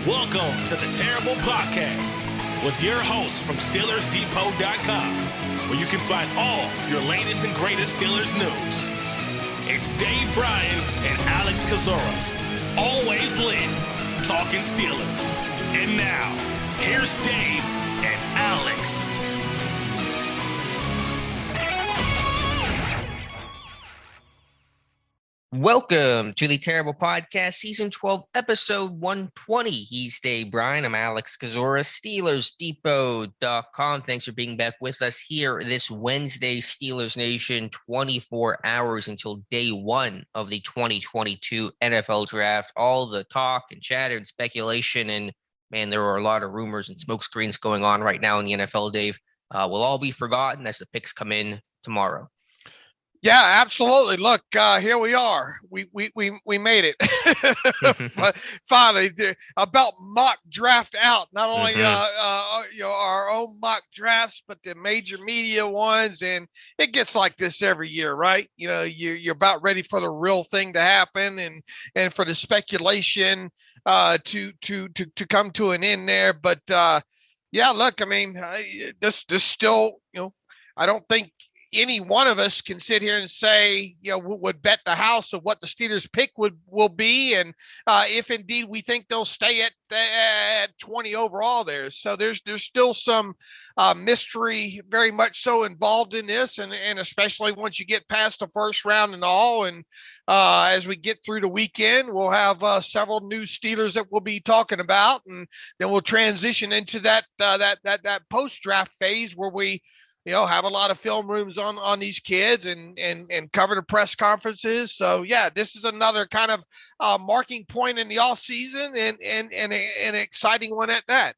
Welcome to the Terrible Podcast with your hosts from SteelersDepot.com, where you can find all your latest and greatest Steelers news. It's Dave Bryan and Alex Kozora, always lit, talking Steelers. And now, here's Dave and Alex. Welcome to the Terrible Podcast, Season 12, Episode 120. He's Dave Bryan. I'm Alex Kozora, SteelersDepot.com. Thanks for being back with us here this Wednesday, Steelers Nation, 24 hours until day one of the 2022 NFL Draft. All the talk and chatter and speculation, and man, there are a lot of rumors and smokescreens going on right now in the NFL, Dave. Will all be forgotten as the picks come in tomorrow. Yeah, absolutely. Look, here we are. We made it. Finally, about mock draft out. Not only our own mock drafts, but the major media ones, and it gets like this every year, right? You know, you're about ready for the real thing to happen, and for the speculation to come to an end there. But yeah, look, I mean, this still, I don't think any one of us can sit here and say, would bet the house of what the Steelers pick will be. And if indeed we think they'll stay at 20 overall there. So there's still some mystery very much so involved in this. And especially once you get past the first round and all. And as we get through the weekend, we'll have several new Steelers that we'll be talking about. And then we'll transition into that post-draft phase where we have a lot of film rooms on these kids and cover the press conferences. So yeah, this is another kind of marking point in the off season and an exciting one at that.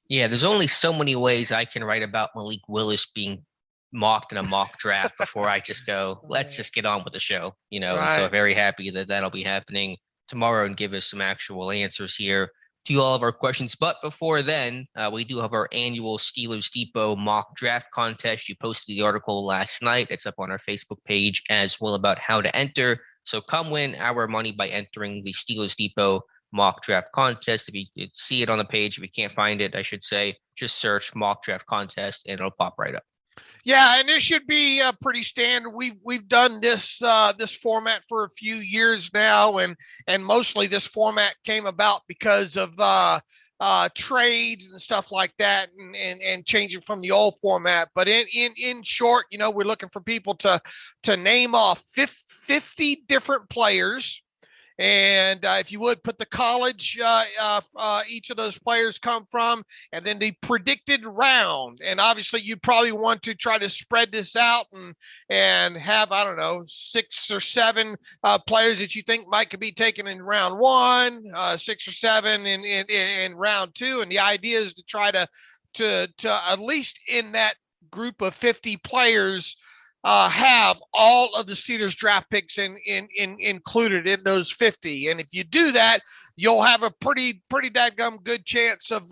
Yeah, there's only so many ways I can write about Malik Willis being mocked in a mock draft before I just go, let's just get on with the show, Right. So very happy that that'll be happening tomorrow and give us some actual answers here to all of our questions. But before then, we do have our annual Steelers Depot mock draft contest. You posted the article last night. It's up on our Facebook page as well about how to enter. So come win our money by entering the Steelers Depot mock draft contest. If you see it on the page, if you can't find it, I should say, just search mock draft contest and it'll pop right up. Yeah, and this should be pretty standard. We've done this format for a few years now, and mostly this format came about because of trades and stuff like that, and changing from the old format. But in short, we're looking for people to name off 50 different players. And if you would put the college each of those players come from, and then the predicted round. And obviously you probably want to try to spread this out and have, 6 or 7 players that you think could be taken in round 1, 6 or 7 in round 2. And the idea is to try to at least in that group of 50 players, have all of the Steelers draft picks included in those 50. And if you do that, you'll have a pretty dadgum good chance of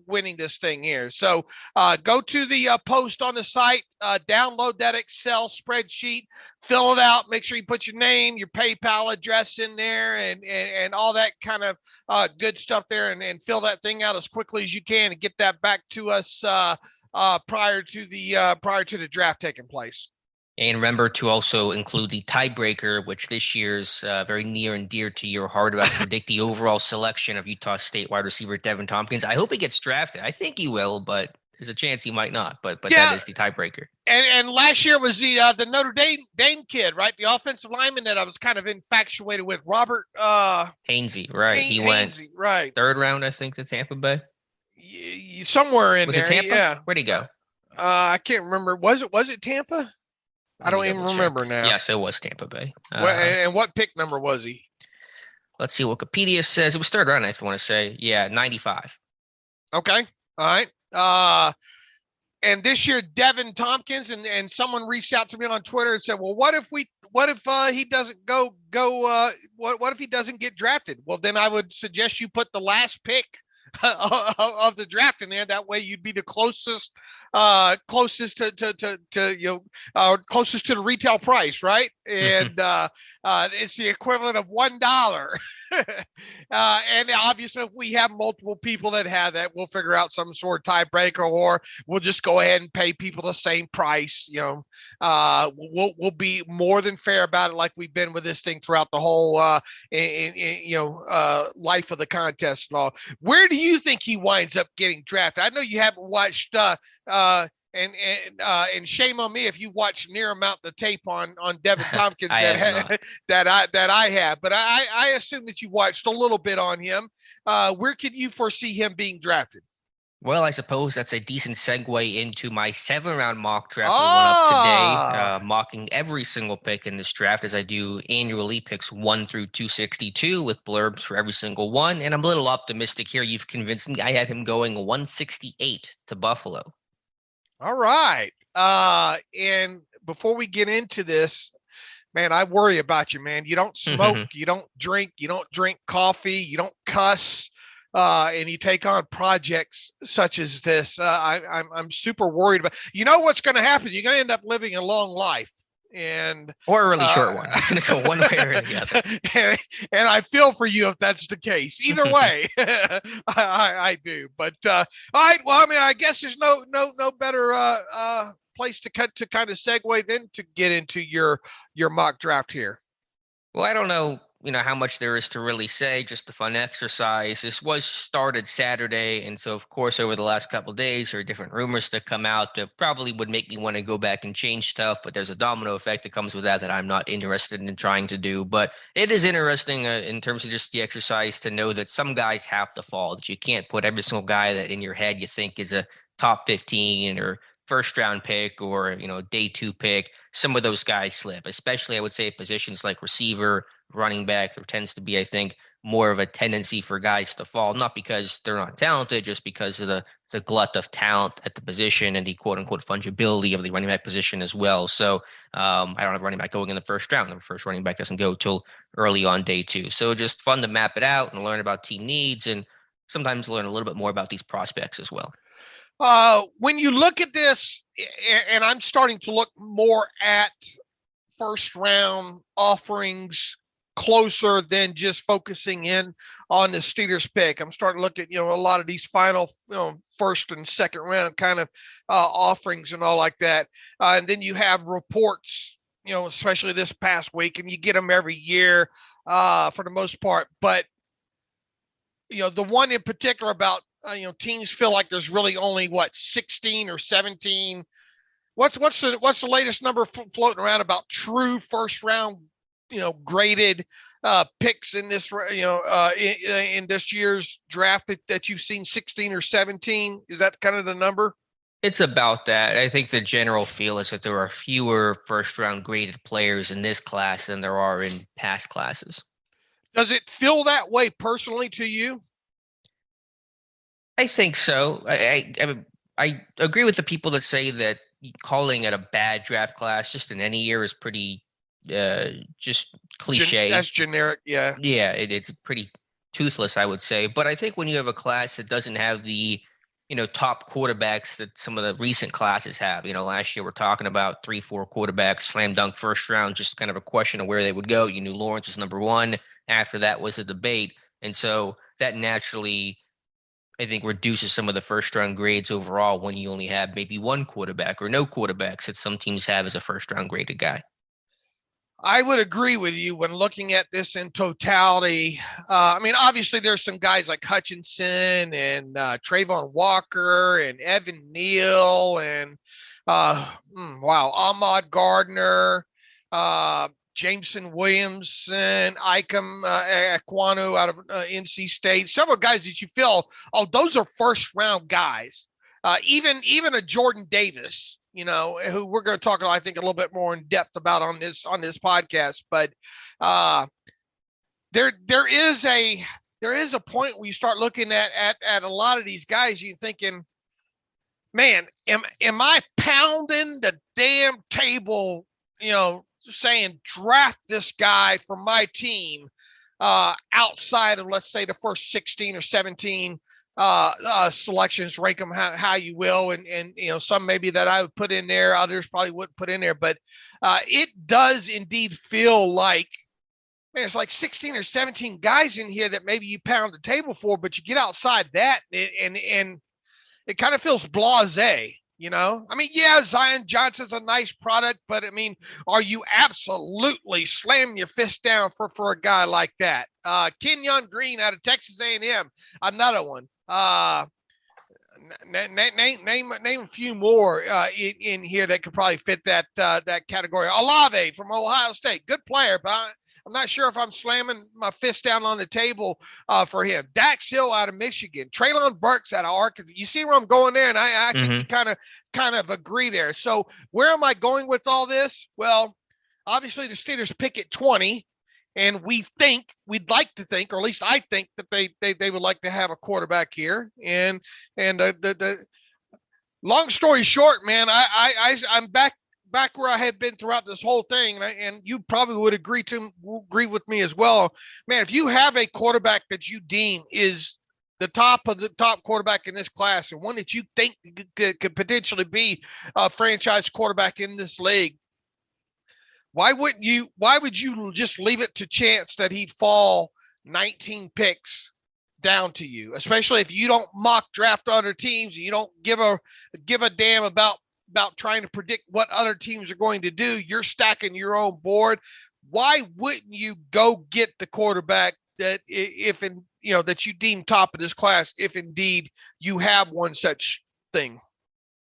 winning this thing here. So go to the post on the site, download that Excel spreadsheet, fill it out, make sure you put your name, your PayPal address in there, and all that kind of good stuff there, and fill that thing out as quickly as you can and get that back to us prior to the draft taking place. And remember to also include the tiebreaker, which this year's very near and dear to your heart, about predict the overall selection of Utah State wide receiver Devin Tompkins. I hope he gets drafted. I think he will, but there's a chance he might not. But yeah, that is the tiebreaker. And last year was the Notre Dame kid, right? The offensive lineman that I was kind of infatuated with, Robert Hainsey, right? He went right 3rd round, I think, to Tampa Bay. Somewhere in was there. Was it Tampa? Yeah. Where'd he go? I can't remember. Was it Tampa? I don't even remember now. Yes, it was Tampa Bay. And what pick number was he? Let's see. Wikipedia says it was 3rd round, I want to say. Yeah, 95. Okay. All right. And this year, Devin Tompkins, and someone reached out to me on Twitter and said, well, what if he doesn't what if he doesn't get drafted? Well, then I would suggest you put the last pick of the draft in there. That way you'd be the closest closest to the retail price, right? And it's the equivalent of $1 And obviously, if we have multiple people that have that, we'll figure out some sort of tiebreaker, or we'll just go ahead and pay people the same price. We'll be more than fair about it, like we've been with this thing throughout the whole life of the contest and all. Where do you think he winds up getting drafted? I know you haven't watched. And shame on me if you watch near amount of tape on Devin Tompkins that I have, but I assume that you watched a little bit on him. Where could you foresee him being drafted? Well, I suppose that's a decent segue into my 7-round mock draft we went up today, mocking every single pick in this draft as I do annually, picks 1 through 262 with blurbs for every single one. And I'm a little optimistic here. You've convinced me. I had him going 168 to Buffalo. All right. And before we get into this, man, I worry about you, man. You don't smoke, you don't drink coffee, you don't cuss, and you take on projects such as this. I'm super worried about. You know what's going to happen? You're going to end up living a long life, or a really short one. It's going to go one way or the other. And I feel for you if that's the case. Either way, I do. But all right. Well, I mean, I guess there's no better place to kind of segue than to get into your mock draft here. Well, I don't know, how much there is to really say, just a fun exercise. This was started Saturday. And so, of course, over the last couple of days, there are different rumors that come out that probably would make me want to go back and change stuff. But there's a domino effect that comes with that I'm not interested in trying to do. But it is interesting in terms of just the exercise to know that some guys have to fall, that you can't put every single guy that in your head you think is a top 15 or first round pick or, day 2 pick. Some of those guys slip, especially I would say positions like receiver, running back. There tends to be, I think, more of a tendency for guys to fall, not because they're not talented, just because of the glut of talent at the position and the quote unquote fungibility of the running back position as well. So I don't have a running back going in the first round. The first running back doesn't go till early on day 2. So just fun to map it out and learn about team needs and sometimes learn a little bit more about these prospects as well. When you look at this, and I'm starting to look more at first round offerings closer than just focusing in on the Steelers pick. I'm starting to look at, a lot of these final, first and second round kind of offerings and all like that. And then you have reports, especially this past week, and you get them every year for the most part. But, the one in particular about, teams feel like there's really only 16 or 17. What's the latest number floating around about true first round, graded picks in this, in this year's draft that you've seen 16 or 17? Is that kind of the number? It's about that. I think the general feel is that there are fewer first round graded players in this class than there are in past classes. Does it feel that way personally to you? I think so. I agree with the people that say that calling it a bad draft class just in any year is pretty just cliche. That's generic, yeah. Yeah, it's pretty toothless, I would say. But I think when you have a class that doesn't have the, top quarterbacks that some of the recent classes have, last year we're talking about 3-4 quarterbacks, slam dunk first round, just kind of a question of where they would go. You knew Lawrence was number 1. After that was a debate. And so that naturally, I think, reduces some of the first round grades overall when you only have maybe one quarterback or no quarterbacks that some teams have as a first round graded guy. I would agree with you when looking at this in totality. Obviously there's some guys like Hutchinson and Trayvon Walker and Evan Neal and Ahmad Gardner, Jameson Williamson, Ikem Ekwonu out of NC State. Several guys that you feel, those are first round guys. Even a Jordan Davis, who we're going to talk, I think, a little bit more in depth about on this podcast. But there is a point where you start looking at a lot of these guys. You're thinking, man, am I pounding the damn table? Saying draft this guy for my team outside of, let's say, the first 16 or 17 selections, rank them how you will. And some maybe that I would put in there, others probably wouldn't put in there, but it does indeed feel like man, it's like 16 or 17 guys in here that maybe you pound the table for, but you get outside that and it kind of feels blasé. I mean, yeah, Zion Johnson's a nice product, but I mean, are you absolutely slamming your fist down for a guy like that? Kenyon Green out of Texas A&M, another one. Name a few more in here that could probably fit that category. Olave from Ohio State, good player, but I'm not sure if I'm slamming my fist down on the table for him. Dax Hill out of Michigan, Treylon Burks out of Arkansas. You see where I'm going there, and I think you kind of agree there. So where am I going with all this? Well, obviously the Steelers pick at 20. And we'd like to think, or at least I think that they would like to have a quarterback here. And the long story short, man, I'm back where I had been throughout this whole thing, and you probably would agree with me as well, man. If you have a quarterback that you deem is the top of the top quarterback in this class, and one that you think could potentially be a franchise quarterback in this league, why would you just leave it to chance that he'd fall 19 picks down to you, especially if you don't mock draft other teams and you don't give a damn about trying to predict what other teams are going to do? You're stacking your own board. Why wouldn't you go get the quarterback that that you deem top of this class, if indeed you have one such thing?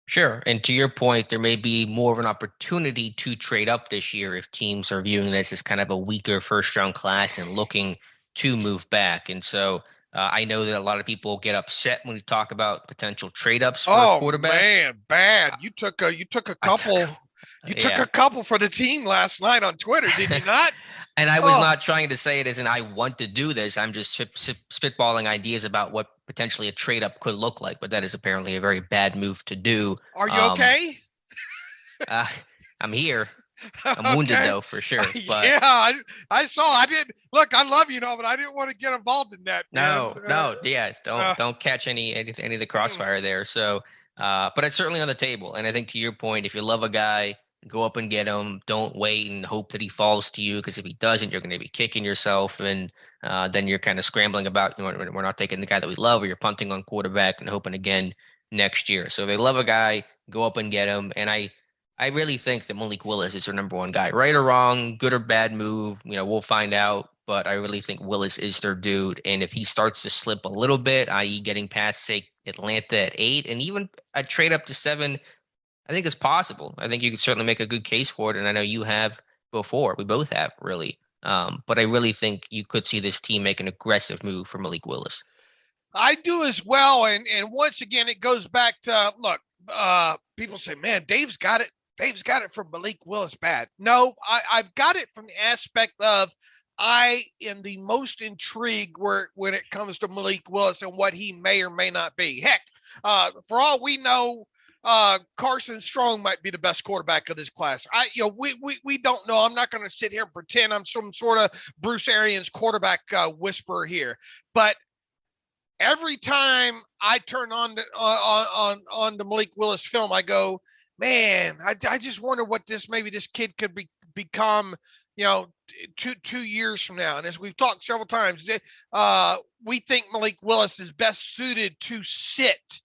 Sure. And to your point, there may be more of an opportunity to trade up this year if teams are viewing this as kind of a weaker first-round class and looking to move back. And so I know that a lot of people get upset when we talk about potential trade-ups for a quarterback. Oh, man, bad. You took a couple. You took a couple for the team last night on Twitter, did you not? And I was not trying to say it as in I want to do this. I'm just spitballing ideas about what potentially a trade up could look like. But that is apparently a very bad move to do. Are you okay? I'm here. I'm wounded though, for sure. But yeah, I saw. I didn't look. I love you, but I didn't want to get involved in that. No. Yeah, don't catch any of the crossfire there. So, but it's certainly on the table. And I think to your point, if you love a guy, go up and get him. Don't wait and hope that he falls to you, because if he doesn't, you're going to be kicking yourself, and then you're kind of scrambling about, we're not taking the guy that we love, or you're punting on quarterback and hoping again next year. So if they love a guy, go up and get him. And I really think that Malik Willis is their number one guy. Right or wrong, good or bad move, we'll find out. But I really think Willis is their dude. And if he starts to slip a little bit, i.e. getting past, say, Atlanta at 8, and even a trade up to 7, I think it's possible. I think you could certainly make a good case for it, and I know you have before. We both have, really. But I really think you could see this team make an aggressive move for Malik Willis. I do as well, and once again, it goes back to, look, people say, man, Dave's got it. Dave's got it from Malik Willis bad. No, I've got it from the aspect of I am the most intrigued when it comes to Malik Willis and what he may or may not be. Heck, for all we know, Carson Strong might be the best quarterback of this class. We don't know. I'm not going to sit here and pretend I'm some sort of Bruce Arians quarterback whisperer here. But every time I turn on the Malik Willis film, I go, man, I just wonder what this kid could become, 2 years from now. And as we've talked several times, we think Malik Willis is best suited to sit.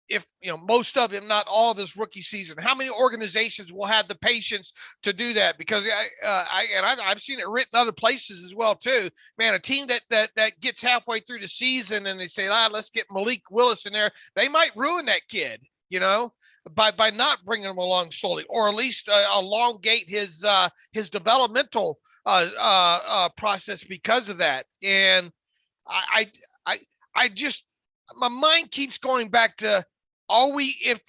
If most of him, not all of his rookie season. How many organizations will have the patience to do that? Because I've seen it written other places as well too. Man, a team that gets halfway through the season and they say, let's get Malik Willis in there, they might ruin that kid, by not bringing him along slowly, or at least elongate his developmental process because of that. And I just, my mind keeps going back to, if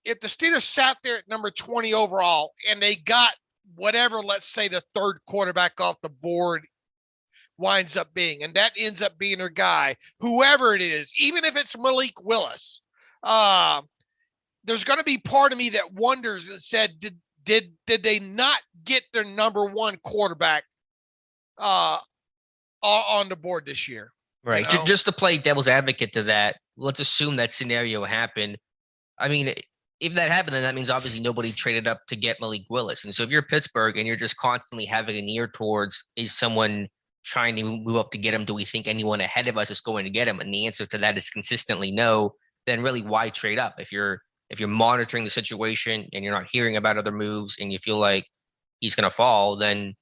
the Steelers sat there at number 20 overall and they got whatever, let's say the third quarterback off the board winds up being, and that ends up being their guy, whoever it is, even if it's Malik Willis, there's going to be part of me that wonders and said, did they not get their number one quarterback on the board this year? Right. Just to play devil's advocate to that, let's assume that scenario happened. I mean, if that happened, then that means obviously nobody traded up to get Malik Willis. And so if you're Pittsburgh and you're just constantly having an ear towards, is someone trying to move up to get him? Do we think anyone ahead of us is going to get him? And the answer to that is consistently no. Then really, why trade up? If you're monitoring the situation and you're not hearing about other moves and you feel like he's going to fall, then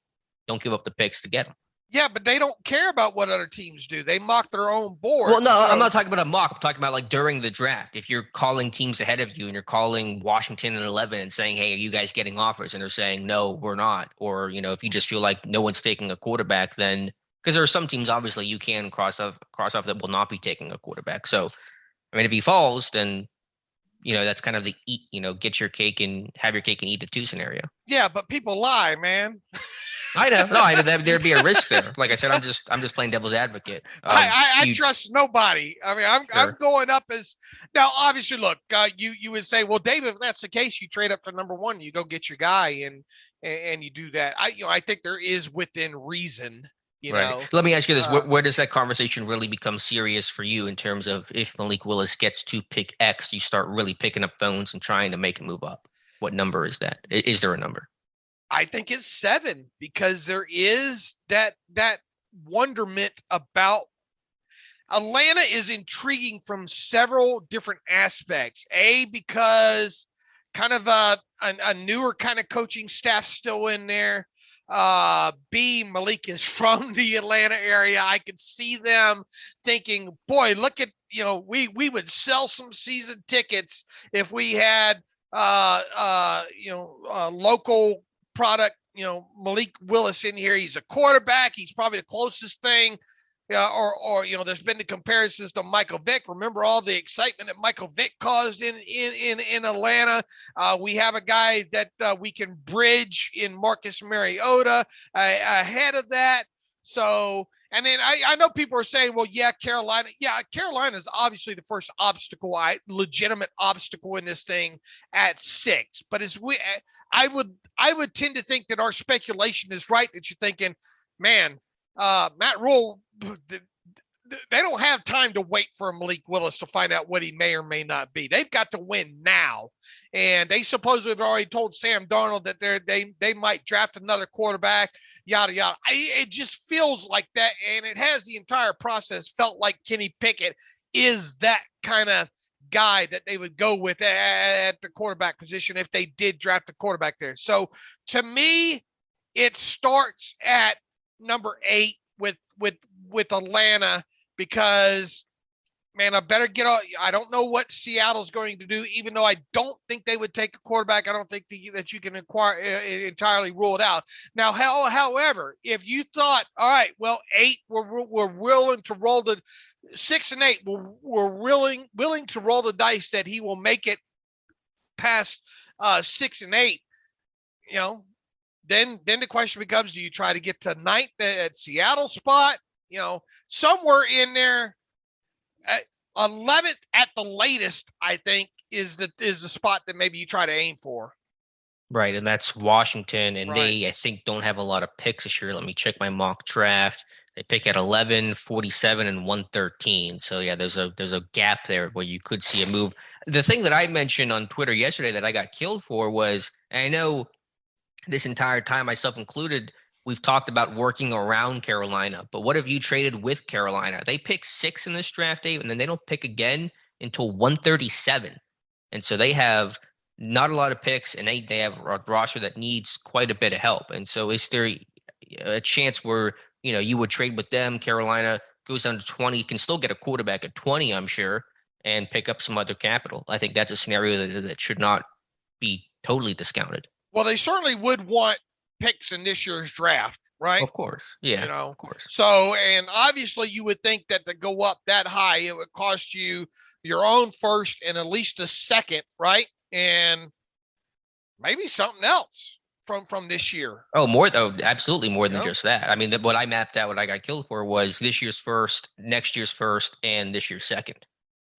don't give up the picks to get him. Yeah, but they don't care about what other teams do. They mock their own board. Well, no, I'm not talking about a mock. I'm talking about like during the draft. If you're calling teams ahead of you and you're calling Washington and 11 and saying, hey, are you guys getting offers? And they're saying, no, we're not. Or, if you just feel like no one's taking a quarterback, then because there are some teams, obviously, you can cross off that will not be taking a quarterback. So, I mean, if he falls, then, that's kind of the get your cake and have your cake and eat it too scenario. Yeah, but people lie, man. I know. No, I know there'd be a risk there. Like I said, I'm just playing devil's advocate. I trust nobody. I mean, I'm going up as now. Obviously, look, you would say, well, David, if that's the case, you trade up to number one, you go get your guy, and you do that. I think there is within reason. Let me ask you this: where does that conversation really become serious for you in terms of if Malik Willis gets to pick X, you start really picking up phones and trying to make a move up? What number is that? Is there a number? I think it's 7 because there is that wonderment about Atlanta is intriguing from several different aspects. A, because kind of a newer kind of coaching staff still in there. B, Malik is from the Atlanta area. I could see them thinking, boy, look at, we would sell some season tickets if we had, local product, Malik Willis in here. He's a quarterback. He's probably the closest thing. Or there's been the comparisons to Michael Vick. Remember all the excitement that Michael Vick caused in Atlanta. We have a guy that we can bridge in Marcus Mariota ahead of that. So, and then I know people are saying, well, Carolina. Yeah, Carolina is obviously the first legitimate obstacle in this thing at 6. But I would tend to think that our speculation is right, that you're thinking, man, Matt Rule, they don't have time to wait for Malik Willis to find out what he may or may not be. They've got to win now. And they supposedly have already told Sam Darnold that they might draft another quarterback, yada, yada. It just feels like that. And it has the entire process felt like Kenny Pickett is that kind of guy that they would go with at the quarterback position if they did draft a quarterback there. So to me, it starts at number 8 with Atlanta because, man, I better get on. I don't know what Seattle's going to do, even though I don't think they would take a quarterback. I don't think that you can entirely rule it out. Now, however, if you thought, all right, well, 8, we're willing to roll the 6 and 8, we're willing to roll the dice that he will make it past 6 and 8, Then the question becomes, do you try to get to 9th at Seattle spot? Somewhere in there, 11th at the latest, I think is the spot that maybe you try to aim for. Right, and that's Washington, and they, I think, don't have a lot of picks this year. Let me check my mock draft. They pick at 11, 47, and 113. So, yeah, there's a gap there where you could see a move. The thing that I mentioned on Twitter yesterday that I got killed for was, and I know this entire time, myself included, we've talked about working around Carolina. But what if you traded with Carolina? They pick 6 in this draft, Dave, and then they don't pick again until 137. And so they have not a lot of picks, and they have a roster that needs quite a bit of help. And so is there a chance where, you would trade with them, Carolina goes down to 20, can still get a quarterback at 20, I'm sure, and pick up some other capital? I think that's a scenario that should not be totally discounted. Well, they certainly would want picks in this year's draft, right? Of course. Yeah, of course. So, and obviously you would think that to go up that high, it would cost you your own first and at least a second, right? And maybe something else from this year. Oh, more though. Absolutely more than just that. I mean, what I mapped out, what I got killed for was this year's first, next year's first, and this year's second.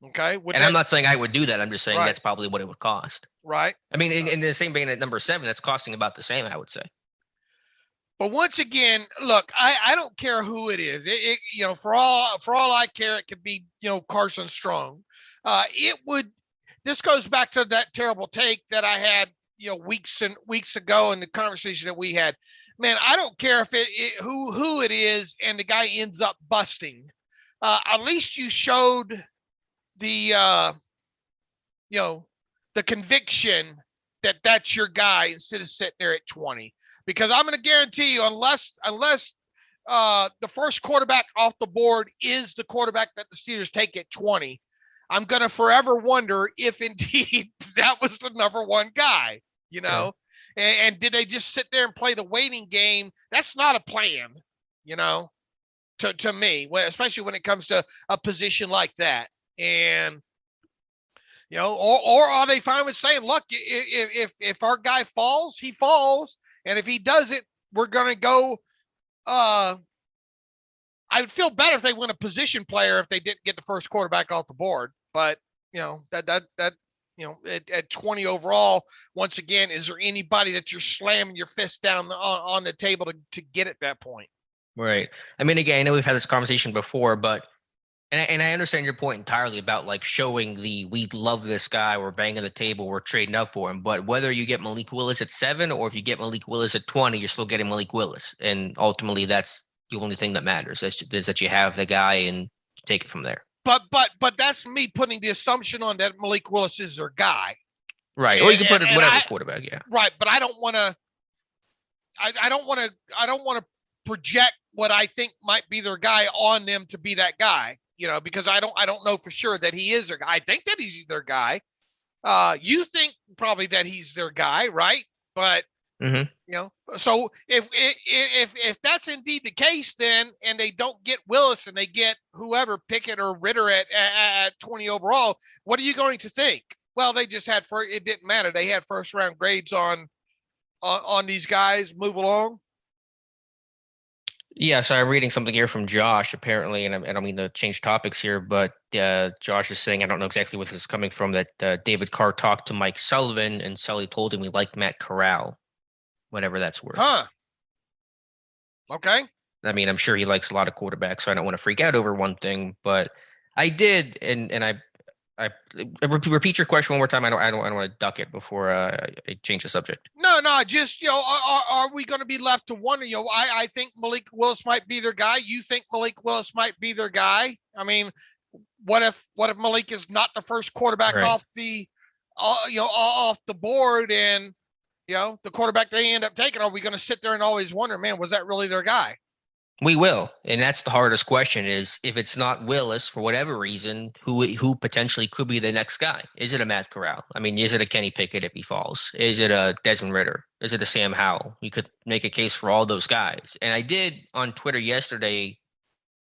Okay. I'm not saying I would do that. I'm just saying that's probably what it would cost. Right. I mean, in the same vein at number 7, that's costing about the same, I would say. But once again, look, I don't care who it is. It for all I care, it could be, Carson Strong. It would, this goes back to that terrible take that I had, weeks and weeks ago in the conversation that we had. Man, I don't care if who it is and the guy ends up busting. At least you showed the the conviction that that's your guy instead of sitting there at 20. Because I'm going to guarantee you, unless the first quarterback off the board is the quarterback that the Steelers take at 20, I'm going to forever wonder if indeed that was the number one guy, Yeah. and did they just sit there and play the waiting game? That's not a plan, to me, especially when it comes to a position like that. And, or are they fine with saying, look, if our guy falls, he falls. And if he does it, we're going to go, I would feel better if they went a position player if they didn't get the first quarterback off the board. But, at 20 overall, once again, is there anybody that you're slamming your fist down on the table to get at that point? Right. I mean, again, I know we've had this conversation before, but and I understand your point entirely about like showing we love this guy, we're banging the table, we're trading up for him. But whether you get Malik Willis at 7 or if you get Malik Willis at 20, you're still getting Malik Willis. And ultimately, that's the only thing that matters is that you have the guy and take it from there. But that's me putting the assumption on that Malik Willis is their guy. Right. Or you can put it whatever quarterback, yeah. Right, but I don't want to I don't want to project what I think might be their guy on them to be that guy, because I don't know for sure that he is their guy. I think that he's their guy. You think probably that he's their guy, right? But so if that's indeed the case, then and they don't get Willis and they get whoever, Pickett or Ritter at 20 overall, what are you going to think? Well, they just had it didn't matter. They had first round grades on these guys. Move along. Yeah, so I'm reading something here from Josh, apparently, and I don't mean to change topics here, but Josh is saying, I don't know exactly where this is coming from, that David Carr talked to Mike Sullivan, and Sully told him he liked Matt Corral, whatever that's worth. Huh. Okay. I mean, I'm sure he likes a lot of quarterbacks, so I don't want to freak out over one thing, but I did, and I repeat your question one more time. I don't want to duck it before I change the subject. No, just are we going to be left to wonder? I think Malik Willis might be their guy. You think Malik Willis might be their guy? I mean, what if Malik is not the first quarterback off the off the board, and the quarterback they end up taking? Are we going to sit there and always wonder, man, was that really their guy? We will, and that's the hardest question: is if it's not Willis for whatever reason, who potentially could be the next guy? Is it a Matt Corral? I mean, is it a Kenny Pickett if he falls? Is it a Desmond Ritter? Is it a Sam Howell? You could make a case for all those guys. And I did on Twitter yesterday,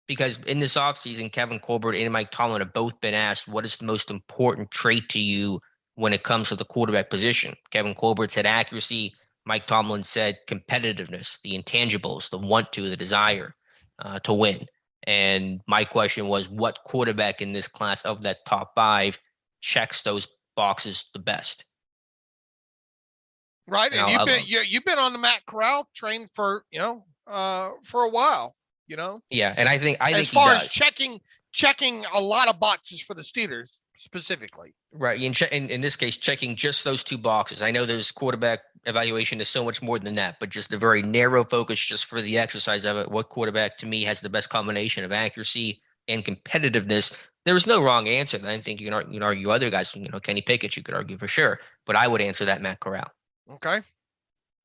because in this offseason, Kevin Colbert and Mike Tomlin have both been asked, what is the most important trait to you when it comes to the quarterback position? Kevin Colbert said accuracy. Mike Tomlin said competitiveness, the intangibles, the want to, the desire to win. And my question was, what quarterback in this class of that top 5 checks those boxes the best? Right, and you've been on the Matt Corral train for a while. Yeah, and I think as far as checking a lot of boxes for the Steelers specifically. Right. In this case, checking just those 2 boxes. I know there's quarterback evaluation is so much more than that, but just a very narrow focus just for the exercise of it. What quarterback to me has the best combination of accuracy and competitiveness? There was no wrong answer. I think you can argue other guys, Kenny Pickett, you could argue for sure, but I would answer that Matt Corral. Okay.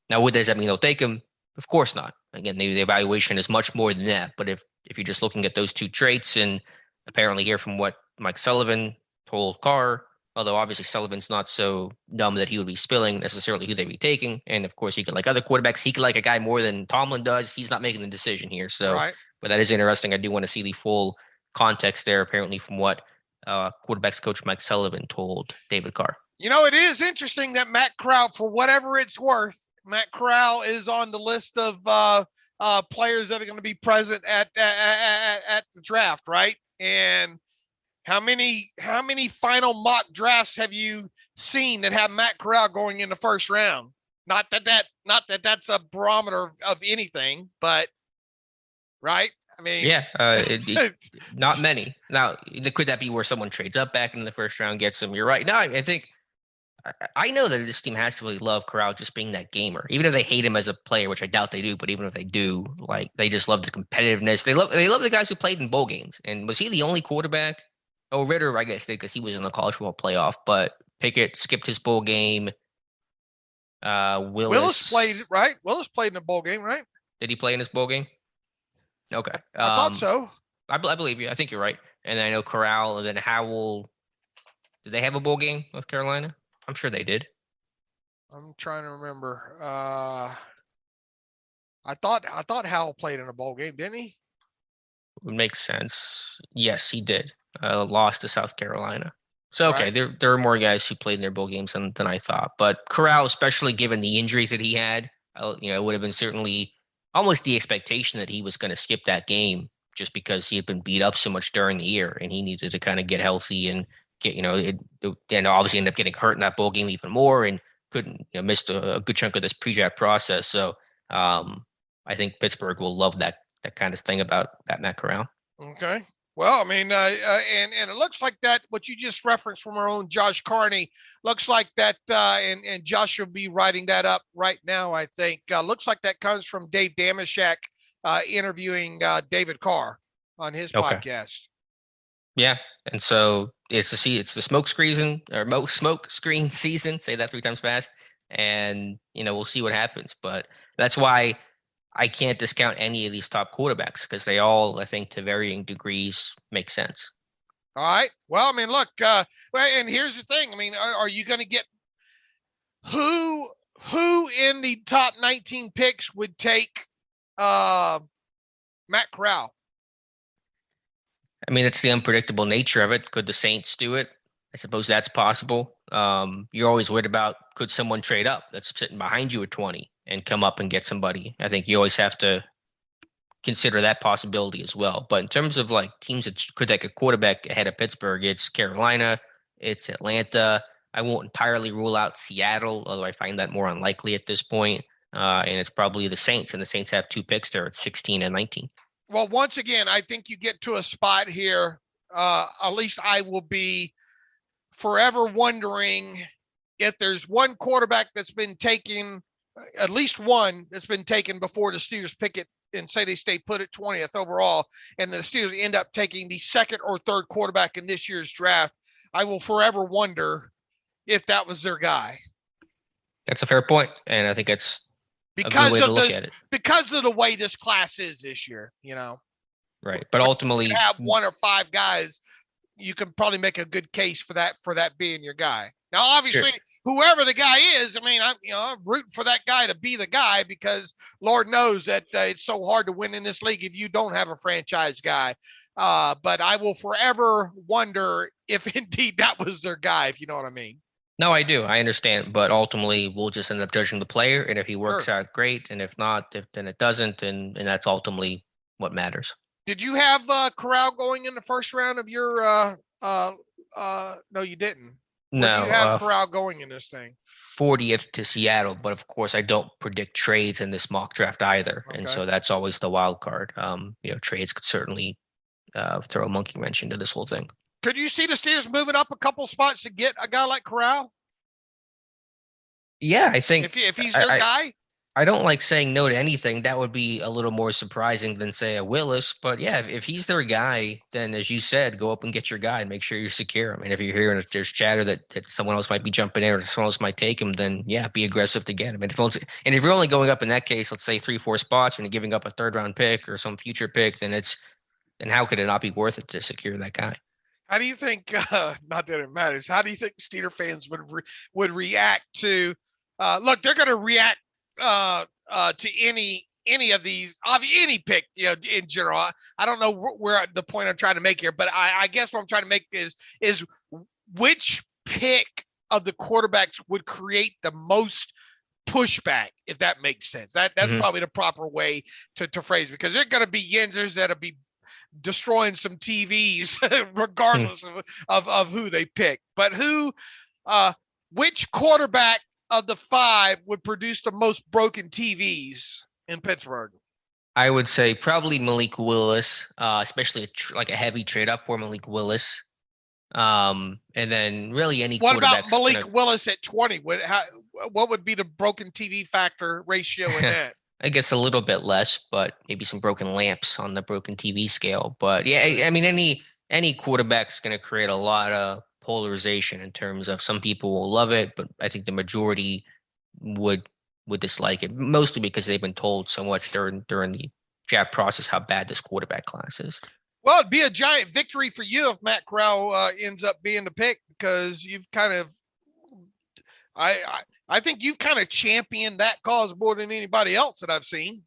Now, does that mean they'll take him? Of course not. Again, the evaluation is much more than that. But if you're just looking at those 2 traits, and apparently here from what Mike Sullivan told Carr, although obviously Sullivan's not so dumb that he would be spilling necessarily who they'd be taking. And of course, he could like other quarterbacks. He could like a guy more than Tomlin does. He's not making the decision here. So, But that is interesting. I do want to see the full context there, apparently, from what quarterbacks coach Mike Sullivan told David Carr. It is interesting that Matt Corral, for whatever it's worth, Matt Corral is on the list of players that are going to be present at the draft, right? And how many final mock drafts have you seen that have Matt Corral going in the first round? Not that that's a barometer of anything, but right? I mean, yeah, not many. Now, could that be where someone trades up back in the first round, gets him? You're right. No, I think I know that this team has to really love Corral just being that gamer, even if they hate him as a player, which I doubt they do. But even if they do, like they just love the competitiveness. They love the guys who played in bowl games. And was he the only quarterback? Oh, Ritter, I guess, because he was in the college football playoff. But Pickett skipped his bowl game. Willis played, right? Willis played in a bowl game, right? Did he play in his bowl game? Okay, I thought so. I believe you. I think you're right. And I know Corral and then Howell. Did they have a bowl game with Carolina? I'm sure they did. I'm trying to remember. I thought Howell played in a bowl game, didn't he? Would make sense. Yes, he did. Lost to South Carolina. So okay, right. There are more guys who played in their bowl games than I thought. But Corral, especially given the injuries that he had, it would have been certainly almost the expectation that he was going to skip that game just because he had been beat up so much during the year and he needed to kind of get healthy and get, and obviously ended up getting hurt in that bowl game even more and couldn't, missed a good chunk of this pre-draft process. So I think Pittsburgh will love that kind of thing about Matt Corral. Okay. Well, I mean, and it looks like that what you just referenced from our own Josh Carney looks like that, and Josh will be writing that up right now. I think looks like that comes from Dave Damashek interviewing David Carr on his podcast. Yeah, and so it's the smoke screen season. Say that 3 times fast, and we'll see what happens. But that's why I can't discount any of these top quarterbacks because they all, I think, to varying degrees, make sense. All right. Well, I mean, look, and here's the thing. I mean, are you going to get who in the top 19 picks would take Matt Corral? I mean, it's the unpredictable nature of it. Could the Saints do it? I suppose that's possible. You're always worried about could someone trade up that's sitting behind you at 20 and come up and get somebody. I think you always have to consider that possibility as well. But in terms of like teams that could take a quarterback ahead of Pittsburgh, it's Carolina, it's Atlanta. I won't entirely rule out Seattle, although I find that more unlikely at this point. And it's probably the Saints, and the Saints have 2 picks there at 16 and 19. Well, once again, I think you get to a spot here. At least I will be forever wondering if there's one quarterback that's been taken, at least one that's been taken before the Steelers pick it and say they stay put at 20th overall, and the Steelers end up taking the 2nd or 3rd quarterback in this year's draft. I will forever wonder if that was their guy. That's a fair point, and I think it's because of the way this class is this year, Right, but ultimately, you have 1 or 5 guys. You can probably make a good case for that being your guy. Now, obviously, sure, whoever the guy is, I mean, I'm rooting for that guy to be the guy because Lord knows that it's so hard to win in this league if you don't have a franchise guy. But I will forever wonder if indeed that was their guy, if you know what I mean. No, I do. I understand. But ultimately, we'll just end up judging the player. And if he works out, great. And if not, then it doesn't. And that's ultimately what matters. Did you have Corral going in the first round of your no, you didn't. No, you have Corral going in this thing. 40th to Seattle, but of course I don't predict trades in this mock draft either, and so that's always the wild card. Trades could certainly throw a monkey wrench into this whole thing. Could you see the Steelers moving up a couple spots to get a guy like Corral? Yeah, I think if he's their guy. I don't like saying no to anything. That would be a little more surprising than, say, a Willis. But, yeah, if he's their guy, then, as you said, go up and get your guy and make sure you're secure. I mean, if you're hearing if there's chatter that someone else might be jumping in or someone else might take him, then, yeah, be aggressive to get him. And if you're only going up in that case, let's say 3-4 spots and you're giving up a 3rd-round pick or some future pick, then how could it not be worth it to secure that guy? How do you think, not that it matters, how do you think Steeler fans would react to look, they're going to react to any of these, any pick, in general. I don't know where the point I'm trying to make here, but I guess what I'm trying to make is which pick of the quarterbacks would create the most pushback, if that makes sense. That's probably the proper way to phrase it, because they're going to be Yinzers that'll be destroying some TVs regardless of who they pick. But which quarterback of the 5 would produce the most broken TVs in Pittsburgh? I would say probably Malik Willis, especially like a heavy trade up for Malik Willis. And then really any What about quarterback's Malik Willis at 20? What would be the broken TV factor ratio in that? I guess a little bit less, but maybe some broken lamps on the broken TV scale. But yeah, I mean, any quarterback's going to create a lot of polarization in terms of some people will love it, but I think the majority would dislike it, mostly because they've been told so much during the draft process how bad this quarterback class is. Well, it'd be a giant victory for you if Matt Corral ends up being the pick, because you've kind of, I think you've kind of championed that cause more than anybody else that I've seen.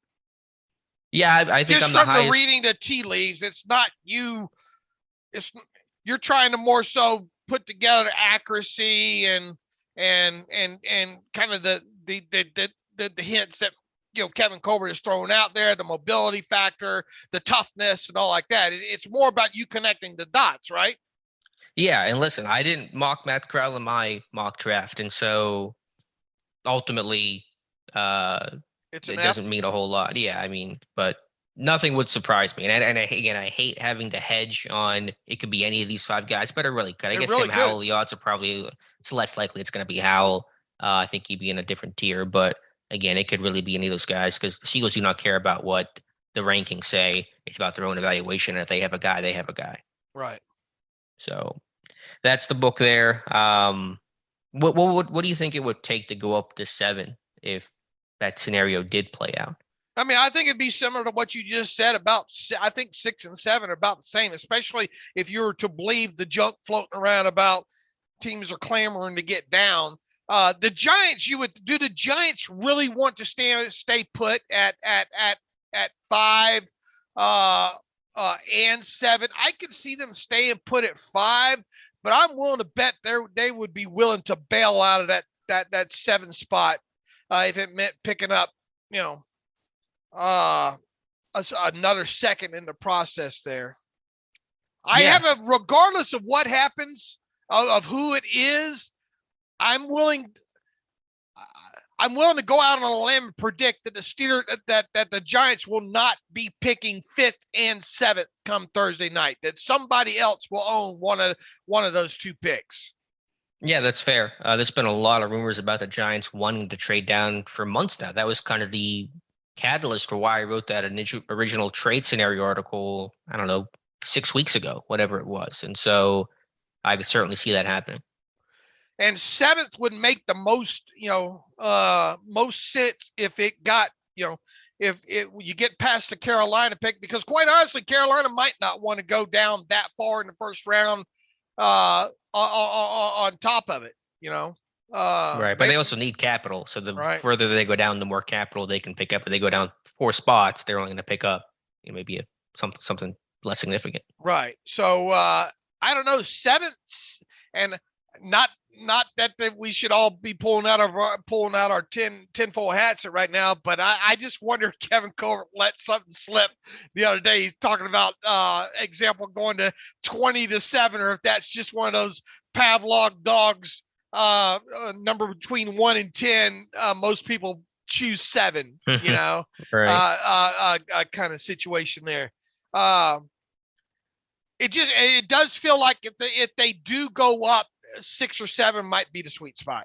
Yeah, I think just I'm the from highest. Reading the tea leaves, it's not you. You're trying to more so put together accuracy and kind of the hints that Kevin Colbert is throwing out there, the mobility factor, the toughness, and all like that. It's more about you connecting the dots, right? Yeah, and listen, I didn't mock Matt Corral in my mock draft, and so ultimately, it doesn't mean a whole lot. Yeah, I mean, but nothing would surprise me, and I hate having to hedge on it could be any of these five guys, but it really could. I guess really Sam Howell, the odds are probably it's less likely it's going to be Howell. I think he'd be in a different tier, but again, it could really be any of those guys because the Steelers do not care about what the rankings say. It's about their own evaluation, and if they have a guy, they have a guy. Right. So that's the book there. What do you think it would take to go up to 7 if that scenario did play out? I mean, I think it'd be similar to what you just said about, I think 6 and 7 are about the same, especially if you were to believe the junk floating around about teams are clamoring to get down. The Giants, do the Giants really want to stay put at 5 and 7? I could see them staying put at 5, but I'm willing to bet they would be willing to bail out of that 7 spot if it meant picking up, another second in the process there. I have regardless of what happens of who it is, I'm willing to go out on a limb and predict that the Steelers, that the Giants will not be picking 5th and 7th come Thursday night. That somebody else will own one of those 2 picks. Yeah, that's fair. There's been a lot of rumors about the Giants wanting to trade down for months now. That was kind of the catalyst for why I wrote that original trade scenario article, I don't know, 6 weeks ago, whatever it was. And so I could certainly see that happening. And 7th would make the most, most sense if it got, if you get past the Carolina pick, because quite honestly, Carolina might not want to go down that far in the first round on top of it, right. But they also need capital. So the further they go down, the more capital they can pick up. If they go down 4 spots, they're only going to pick up maybe something less significant. Right. So I don't know, 7th, and not that we should all be pulling out our tinfoil hats right now, but I just wonder if Kevin Colbert let something slip the other day. He's talking about example going to 20-7, or if that's just one of those Pavlov dogs, number between 1 and 10. Most people choose 7, right. Kind of situation there. It does feel like if they do go up, 6 or 7 might be the sweet spot.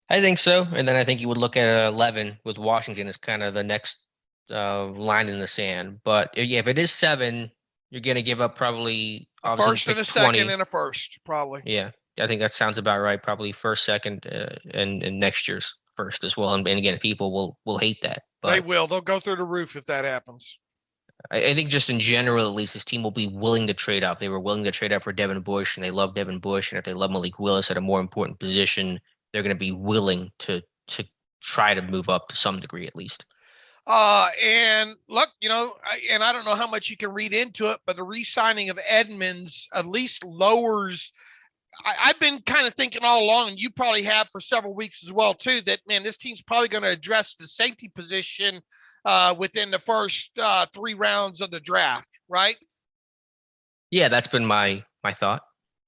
I think so. And then I think you would look at 11 with Washington as kind of the next line in the sand. But if it is 7, you're going to give up probably a first and a 20. Second and a first, probably. Yeah, I think that sounds about right. Probably first, second, and next year's first as well. And again, people will hate that. But they will. They'll go through the roof if that happens. I think just in general, at least, this team will be willing to trade up. They were willing to trade up for Devin Bush, and they love Devin Bush. And if they love Malik Willis at a more important position, they're going to be willing to try to move up to some degree, at least. And look, and I don't know how much you can read into it, but the re-signing of Edmonds at least lowers. I've been kind of thinking all along, and you probably have for several weeks as well, too, that, man, this team's probably going to address the safety position within the first 3 rounds of the draft, right? Yeah, that's been my thought.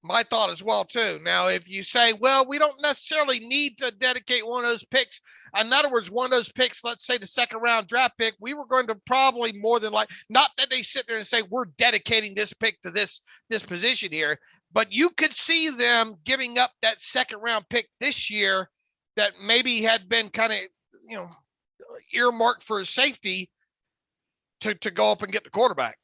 My thought as well, too. Now, if you say, well, we don't necessarily need to dedicate one of those picks. In other words, one of those picks, let's say the second round draft pick, we were going to probably more than like, not that they sit there and say, we're dedicating this pick to this position here, but you could see them giving up that second round pick this year that maybe had been kind of, earmarked for a safety to go up and get the quarterback.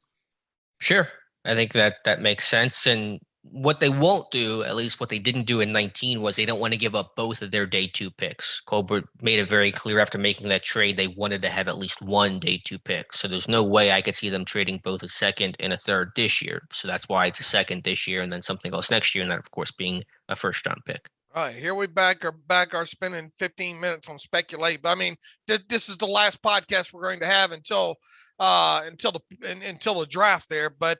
Sure. I think that makes sense. And what they won't do, at least what they didn't do in 19, was they don't want to give up both of their day 2 picks. Colbert made it very clear after making that trade, they wanted to have at least one day 2 pick. So there's no way I could see them trading both a second and a third this year. So that's why it's a second this year and then something else next year. And that, of course, being a first round pick. All right, here we back are spending 15 minutes on speculate. But I mean, this is the last podcast we're going to have until the draft there. But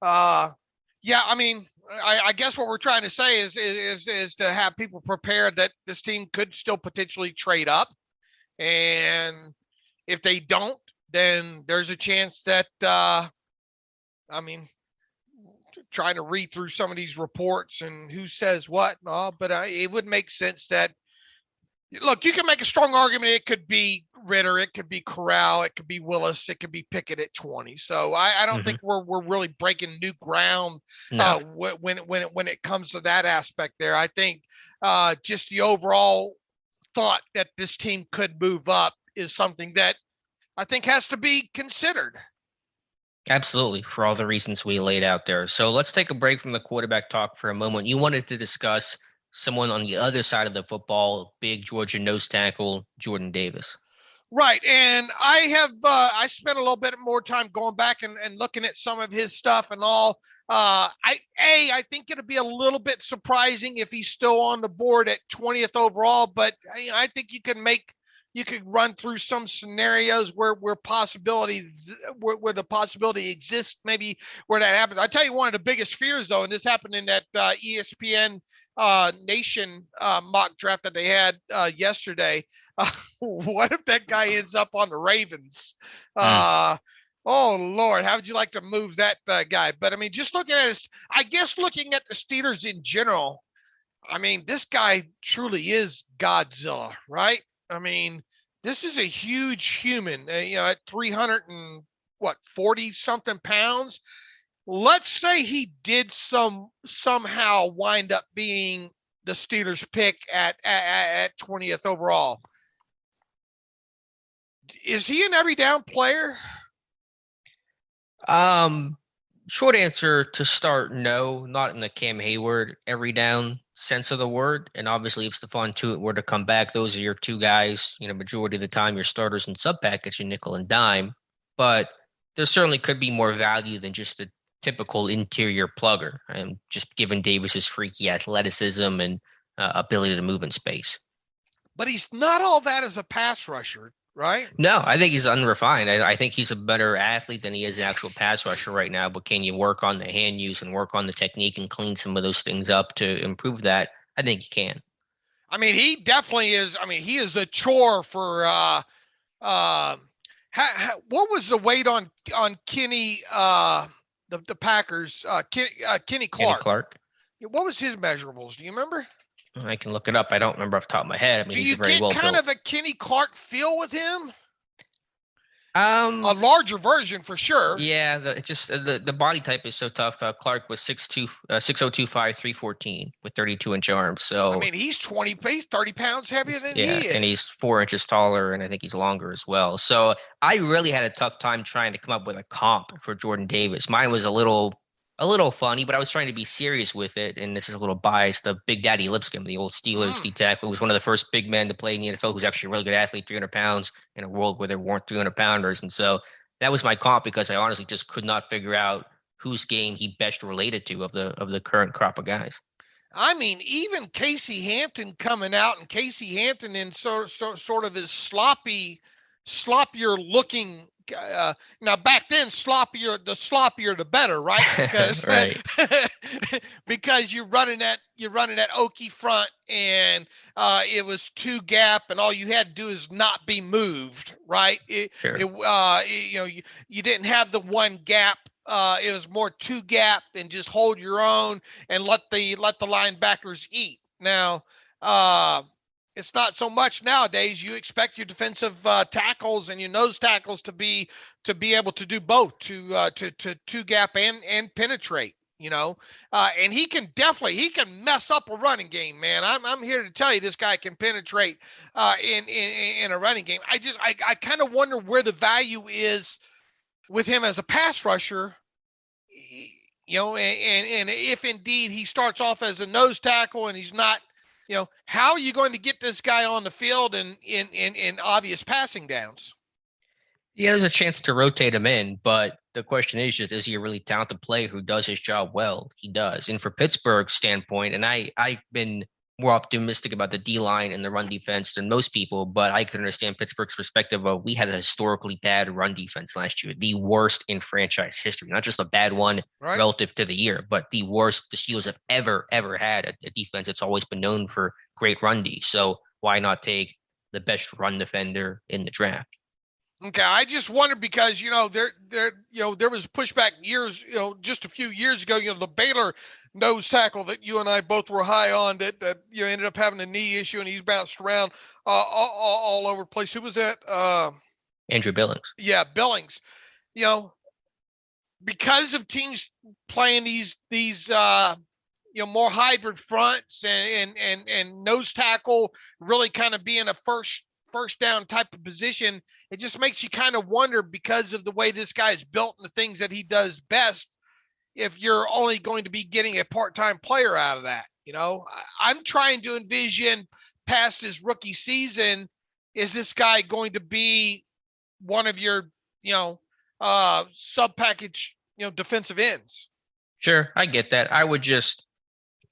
yeah, I mean, I guess what we're trying to say is to have people prepared that this team could still potentially trade up, and if they don't, then there's a chance that I mean, trying to read through some of these reports and who says what and all, but it would make sense that, look, you can make a strong argument. It could be Ritter, it could be Corral, it could be Willis, it could be Pickett at 20. So I don't think we're really breaking new ground when it comes to that aspect there. I think just the overall thought that this team could move up is something that I think has to be considered. Absolutely, for all the reasons we laid out there. So let's take a break from the quarterback talk for a moment. You wanted to discuss someone on the other side of the football, big Georgia nose tackle, Jordan Davis. Right. And I spent a little bit more time going back and looking at some of his stuff and all. I think it'd be a little bit surprising if he's still on the board at 20th overall, but I think you could run through some scenarios where the possibility exists, maybe where that happens. I tell you, one of the biggest fears, though, and this happened in that ESPN Nation mock draft that they had yesterday. What if that guy ends up on the Ravens? Oh Lord, how would you like to move that guy? But I mean, just looking at this, I guess looking at the Steelers in general, I mean, this guy truly is Godzilla, right? I mean, this is a huge human, at 340 something pounds. Let's say he did somehow wind up being the Steelers pick at 20th overall. Is he an every down player? Short answer to start, no, not in the Cam Hayward every down sense of the word. And obviously, if Stephon Tuitt were to come back, those are your two guys, majority of the time, your starters and sub package, your nickel and dime. But there certainly could be more value than just a typical interior plugger, and just given Davis's freaky athleticism and ability to move in space. But he's not all that as a pass rusher, right? No, I think he's unrefined. I think he's a better athlete than he is an actual pass rusher right now. But can you work on the hand use and work on the technique and clean some of those things up to improve that? I think you can. I mean, he definitely is. I mean, he is a chore for what was the weight on Kenny, the Packers, Kenny Clark. What was his measurables? Do you remember? I can look it up. I don't remember off the top of my head. I mean, he's very well built. Do you get kind of a Kenny Clark feel with him? A larger version for sure. Yeah, the body type is so tough. Clark was 6'2", 6025, 314 with 32-inch arms. So I mean, he's 30 pounds heavier than he is. And he's 4 inches taller, and I think he's longer as well. So I really had a tough time trying to come up with a comp for Jordan Davis. Mine was a little funny, but I was trying to be serious with it. And this is a little biased. The Big Daddy Lipscomb, the old Steelers D tackle, was one of the first big men to play in the NFL who's actually a really good athlete, 300 pounds in a world where there weren't 300 pounders. And so that was my comp, because I honestly just could not figure out whose game he best related to of the current crop of guys. I mean, even Casey Hampton coming out, and Casey Hampton in sort of his sloppier looking. Now back then, the sloppier the better, right? Because right. because you're running that Okie front, and it was 2 gap, and all you had to do is not be moved, right? Sure. You didn't have the 1 gap it was more two gap and just hold your own and let the linebackers eat. Now, it's not so much nowadays. You expect your defensive tackles and your nose tackles to be able to do both, to two gap and penetrate. And he can mess up a running game, man. I'm here to tell you this guy can penetrate in a running game. I kind of wonder where the value is with him as a pass rusher, and if indeed he starts off as a nose tackle and he's not, how are you going to get this guy on the field in obvious passing downs? Yeah, there's a chance to rotate him in, but the question is just, is he a really talented player who does his job well? He does. And for Pittsburgh's standpoint, and I've been more optimistic about the D-line and the run defense than most people, but I can understand Pittsburgh's perspective of we had a historically bad run defense last year, the worst in franchise history, not just a bad one relative to the year, but the worst the Steelers have ever had a defense that's always been known for great run D. So why not take the best run defender in the draft? Okay, I just wondered because there was pushback years, just a few years ago, the Baylor nose tackle that you and I both were high on that ended up having a knee issue and he's bounced around all over the place. Who was that? Andrew Billings. Yeah, Billings. Because of teams playing these more hybrid fronts and nose tackle really kind of being a first down type of position, it just makes you kind of wonder, because of the way this guy is built and the things that he does best, if you're only going to be getting a part-time player out of that. I'm trying to envision past his rookie season, is this guy going to be one of your, sub-package, defensive ends? Sure, I get that. I would just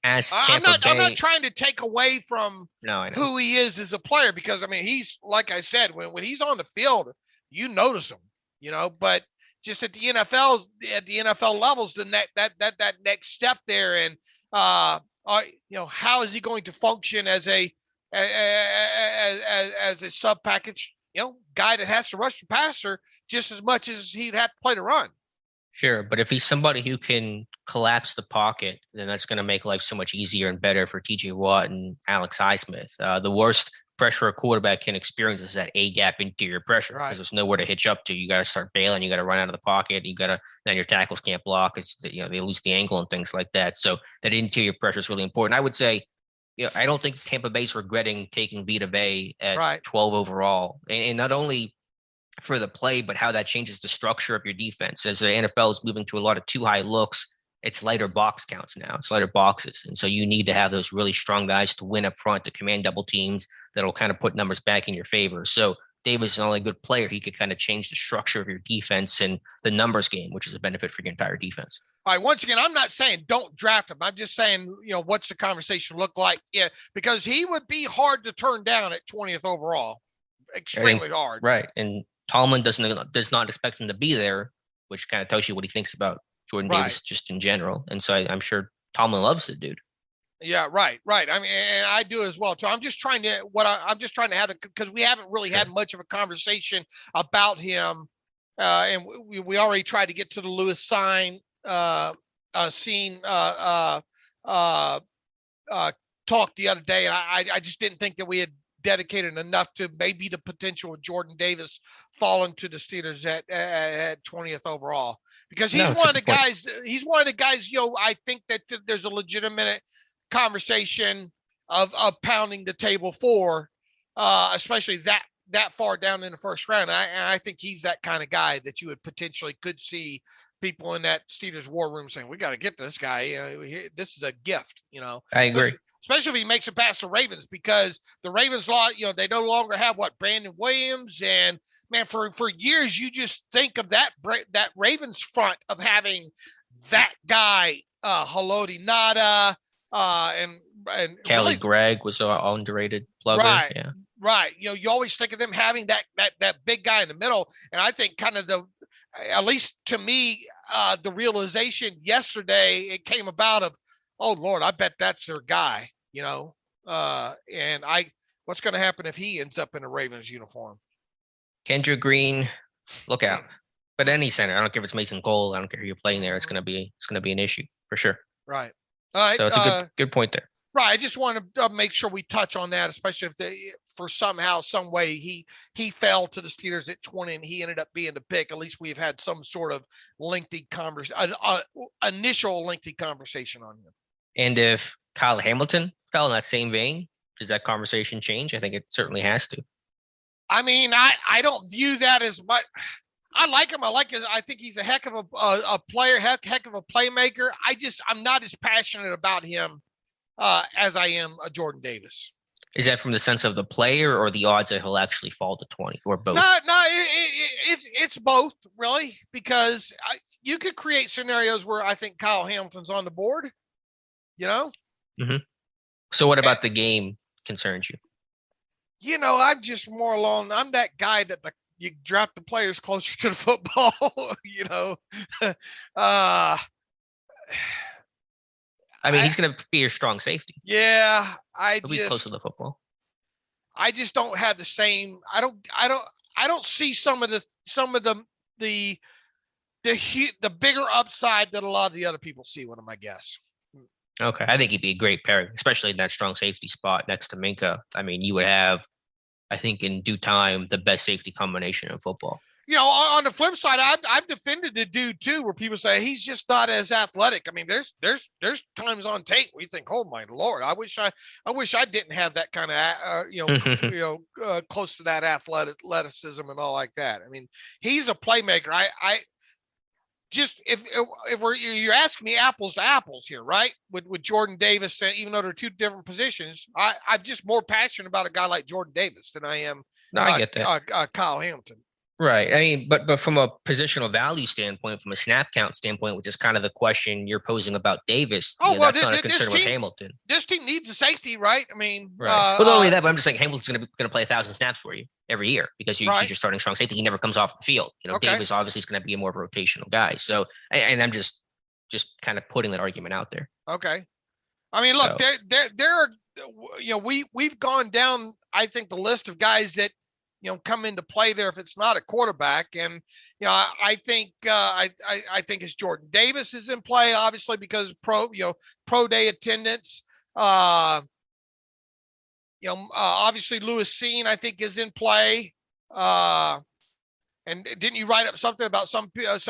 ask I'm not trying to take away from I know who he is as a player, because he's, like I said, when he's on the field, you notice him, but just at the NFL levels, then that next step there, and how is he going to function as a sub package, guy that has to rush the passer just as much as he'd have to play to run? Sure, but if he's somebody who can collapse the pocket, then that's going to make life so much easier and better for TJ Watt and Alex Highsmith. The worst pressure a quarterback can experience is that A-gap interior pressure, because there's nowhere to hitch up to. You got to start bailing. You got to run out of the pocket. Then your tackles can't block because they lose the angle and things like that. So that interior pressure is really important. I would say, I don't think Tampa Bay's regretting taking Vita Vea at 12 overall, and not only for the play, but how that changes the structure of your defense. As the NFL is moving to a lot of too high looks, it's lighter box counts now. It's lighter boxes. And so you need to have those really strong guys to win up front, to command double teams that'll kind of put numbers back in your favor. So Davis is not only a good player, he could kind of change the structure of your defense and the numbers game, which is a benefit for your entire defense. All right. Once again, I'm not saying don't draft him. I'm just saying, what's the conversation look like? Yeah, because he would be hard to turn down at 20th overall. Extremely hard. Right. And Tomlin does not expect him to be there, which kind of tells you what he thinks about Jordan Davis just in general. And so I'm sure Tomlin loves the dude. Yeah, right. I mean, and I do as well. So I'm just trying to have because we haven't really had much of a conversation about him, and we already tried to get to the Lewis Sign scene talk the other day, and I just didn't think that we had dedicated enough to maybe the potential of Jordan Davis falling to the Steelers at 20th overall, because he's one of the guys. He's one of the guys. I think that there's a legitimate conversation of pounding the table for, especially that far down in the first round. And I think he's that kind of guy that you would potentially could see people in that Steelers war room saying, "We got to get this guy. This is a gift." I agree. Especially if he makes it past the Ravens, because the Ravens they no longer have Brandon Williams, and man, for years you just think of that Ravens front of having that guy, Haloti Ngata, and Kelly really, Gregg was an underrated plugger. Right. Yeah. Right. You always think of them having that big guy in the middle. And I think kind of at least to me, the realization yesterday, it came about of, oh Lord, I bet that's their guy, and what's going to happen if he ends up in a Ravens uniform? Kendra Green, look out. But any center, I don't care if it's Mason Cole, I don't care who you're playing there, it's gonna be an issue for sure. Right. All right. So it's a good point there. Right. I just want to make sure we touch on that, especially if for somehow, some way he fell to the Steelers at 20 and he ended up being the pick. At least we've had some sort of lengthy initial lengthy conversation on him. And if Kyle Hamilton fell in that same vein, does that conversation change? I think it certainly has to. I mean, I don't view that as much. I like him. I think he's a heck of a player, heck of a playmaker. I'm not as passionate about him as I am a Jordan Davis. Is that from the sense of the player or the odds that he'll actually fall to 20 or both? No, it's both really, because you could create scenarios where I think Kyle Hamilton's on the board, Mm-hmm. So what about the game concerns you? I'm just more along. I'm that guy that you draft the players closer to the football, I mean, he's going to be your strong safety. Yeah, He'll be close to the football. I just don't have the same. I don't see some of the bigger upside that a lot of the other people see. One of my guess. Okay, I think he'd be a great pairing, especially in that strong safety spot next to Minka. I mean, you would have, I think, in due time, the best safety combination in football. On the flip side, I've defended the dude too, where people say he's just not as athletic. I mean, there's times on tape where you think, oh my Lord, I wish I didn't have that kind of close to that athleticism and all like that. I mean, he's a playmaker. I just if you're asking me apples to apples here, right? With Jordan Davis, and even though they're two different positions, I'm just more passionate about a guy like Jordan Davis than I am. No, I get that. Kyle Hamilton. Right. I mean, but from a positional value standpoint, from a snap count standpoint, which is kind of the question you're posing about Davis. That's not a concern with Hamilton. This team needs a safety, right? I mean, right. Well, not only that, but I'm just saying Hamilton's going to play 1,000 snaps for you every year because he's your starting strong safety. He never comes off the field. Okay. Davis obviously is going to be a more rotational guy. So, and I'm just kind of putting that argument out there. Okay. I mean, look, there are, we've gone down, I think, the list of guys that, come into play there if it's not a quarterback. And, I think it's Jordan Davis is in play, obviously, because pro day attendance. Obviously Lewis Seen, I think, is in play. And didn't you write up something about some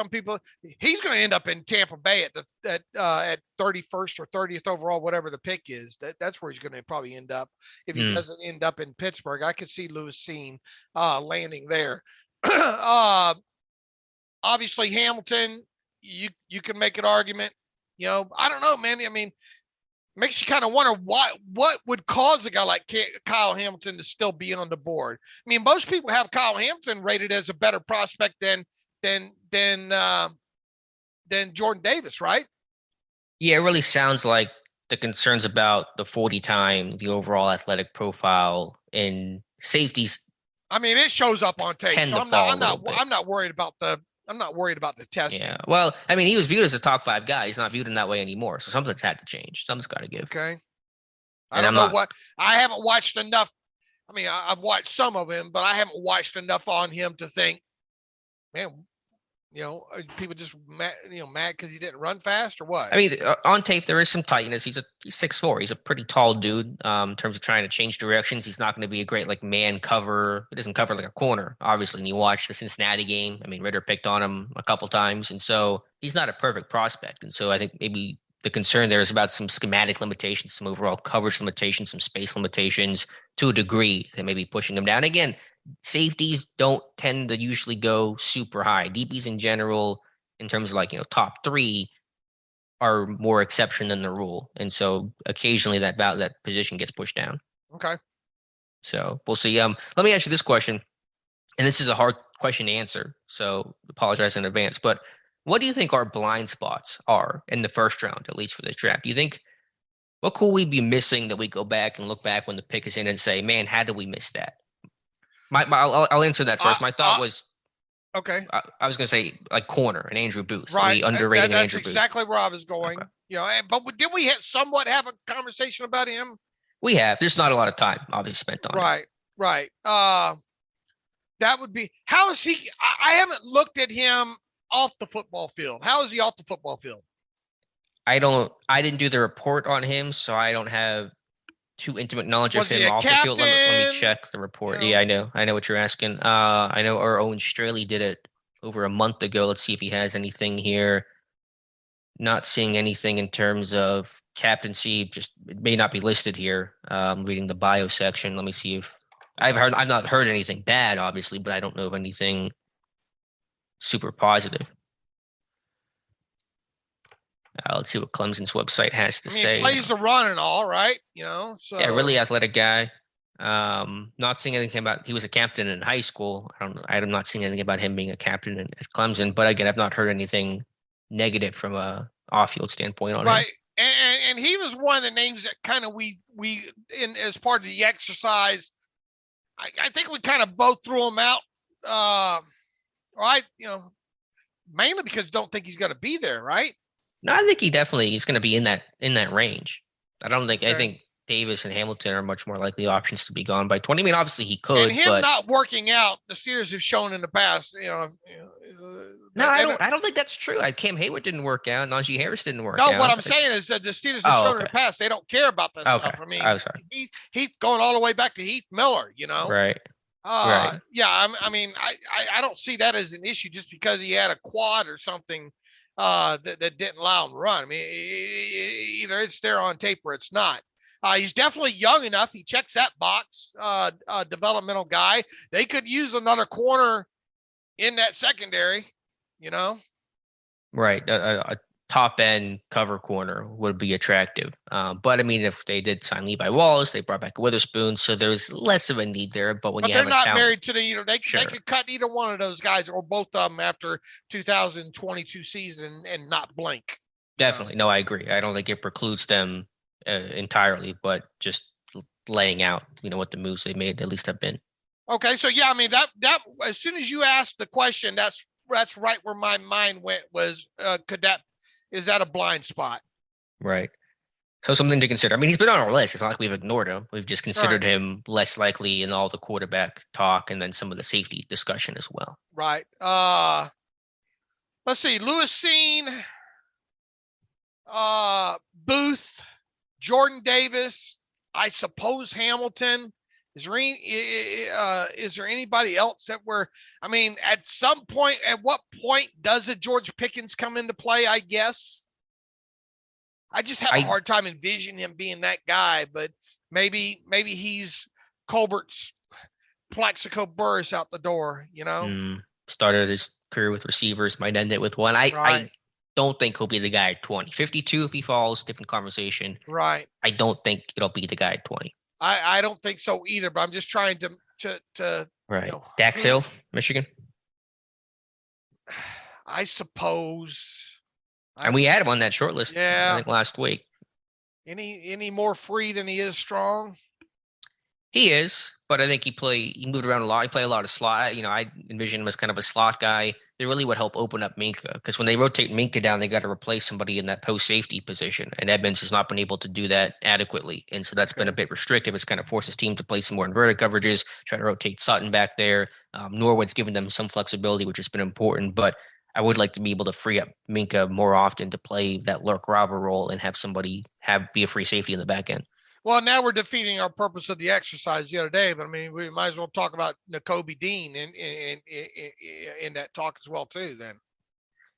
people? He's going to end up in Tampa Bay at 31st or 30th overall, whatever the pick is. That's where he's going to probably end up if he doesn't end up in Pittsburgh. I could see Lewis Seen landing there. Obviously Hamilton, you can make an argument. I don't know, man. I mean, makes you kind of wonder what would cause a guy like Kyle Hamilton to still be on the board. I mean, most people have Kyle Hamilton rated as a better prospect than Jordan Davis, right? Yeah, it really sounds like the concerns about the 40 time, the overall athletic profile, and safeties. I mean, it shows up on tape. So I'm not worried about the testing. Yeah. Well, I mean, he was viewed as a top 5 guy. He's not viewed in that way anymore. So something's had to change. Something's got to give. Okay. I haven't watched enough. I mean, I've watched some of him, but I haven't watched enough on him to think, man, people just mad because he didn't run fast or what? I mean, on tape, there is some tightness. He's 6'4". He's a pretty tall dude. In terms of trying to change directions, he's not going to be a great man cover. He doesn't cover like a corner, obviously. And you watch the Cincinnati game. I mean, Ritter picked on him a couple times, and so he's not a perfect prospect. And so I think maybe the concern there is about some schematic limitations, some overall coverage limitations, some space limitations to a degree that may be pushing him down. Again, safeties don't tend to usually go super high. DBs in general, in terms of top 3, are more exception than the rule, and so occasionally that position gets pushed down. Okay. So we'll see. Let me ask you this question, and this is a hard question to answer, so apologize in advance. But what do you think our blind spots are in the first round, at least for this draft? Do you think what could we be missing that we go back and look back when the pick is in and say, man, how did we miss that? I'll answer that first. My thought was, okay. I was going to say corner and Andrew Booth. Right. Underrating that's Andrew Booth. Exactly where I was going. Okay. But did we somewhat have a conversation about him? We have. There's not a lot of time obviously spent on it. Right. That would be, how is he? I haven't looked at him off the football field. How is he off the football field? I didn't do the report on him, so I don't have too intimate knowledge of him off the field. Let me check the report. Yeah, I know what you're asking. I know our own Straley did it over a month ago. Let's see if he has anything here. Not seeing anything in terms of captaincy. Just it may not be listed here. Reading the bio section. Let me see if I've not heard anything bad, obviously, but I don't know of anything super positive. Let's see what Clemson's website has to say. He plays the run and all, right? So yeah, really athletic guy. Not seeing anything about he was a captain in high school. I'm not seeing anything about him being a captain at Clemson. But again, I've not heard anything negative from a off-field standpoint on him. Right. And he was one of the names that kind of we in as part of the exercise. I think we kind of both threw him out. Right. Mainly because don't think he's going to be there. Right. No, I think he's going to be in that range. I think Davis and Hamilton are much more likely options to be gone by 20. I mean, obviously he could, and him not working out, the Steelers have shown in the past, No, I don't think that's true. Cam Hayward didn't work out. Najee Harris didn't work out. No, what I'm saying is that the Steelers have shown in the past they don't care about that stuff. I mean, I'm sorry. Heath going all the way back to Heath Miller, Right. Right. Yeah. I mean, I don't see that as an issue just because he had a quad or something that didn't allow him to run. I mean, either it's there on tape or it's not. He's definitely young enough. He checks that box. Developmental guy. They could use another corner in that secondary. Right. A top end cover corner would be attractive. But I mean, if they did sign Levi Wallace, they brought back Witherspoon, so there's less of a need there. But when they're not married to they could cut either one of those guys or both of them after 2022 season and not blink. Definitely. No, I agree. I don't think it precludes them entirely, but just laying out, what the moves they made at least have been. Okay, so yeah, I mean that as soon as you asked the question, that's right where my mind went was is that a blind spot? Right. So something to consider. I mean, he's been on our list. It's not like we've ignored him. We've just considered him less likely in all the quarterback talk and then some of the safety discussion as well. Right. Let's see. Lewis Seen, Booth, Jordan Davis, I suppose Hamilton. Is there anybody else that at some point, at what point does a George Pickens come into play, I guess? I just have a hard time envisioning him being that guy, but maybe he's Colbert's Plaxico Burress out the door, Started his career with receivers, might end it with one. I don't think he'll be the guy at 20. 52 if he falls, different conversation. Right. I don't think it'll be the guy at 20. I don't think so either, but I'm just trying to right. Dax Hill, Michigan. I suppose. And we had him on that short list, I think, last week. Any more free than he is strong? He is, but I think he moved around a lot. He played a lot of slot. I envision him as kind of a slot guy. They really would help open up Minka because when they rotate Minka down, they got to replace somebody in that post safety position. And Edmonds has not been able to do that adequately. And so that's been a bit restrictive. It's kind of forced his team to play some more inverted coverages, try to rotate Sutton back there. Norwood's given them some flexibility, which has been important. But I would like to be able to free up Minka more often to play that lurk robber role and have somebody be a free safety in the back end. Well, now we're defeating our purpose of the exercise the other day, but I mean, we might as well talk about Nakobe Dean in that talk as well too. Then,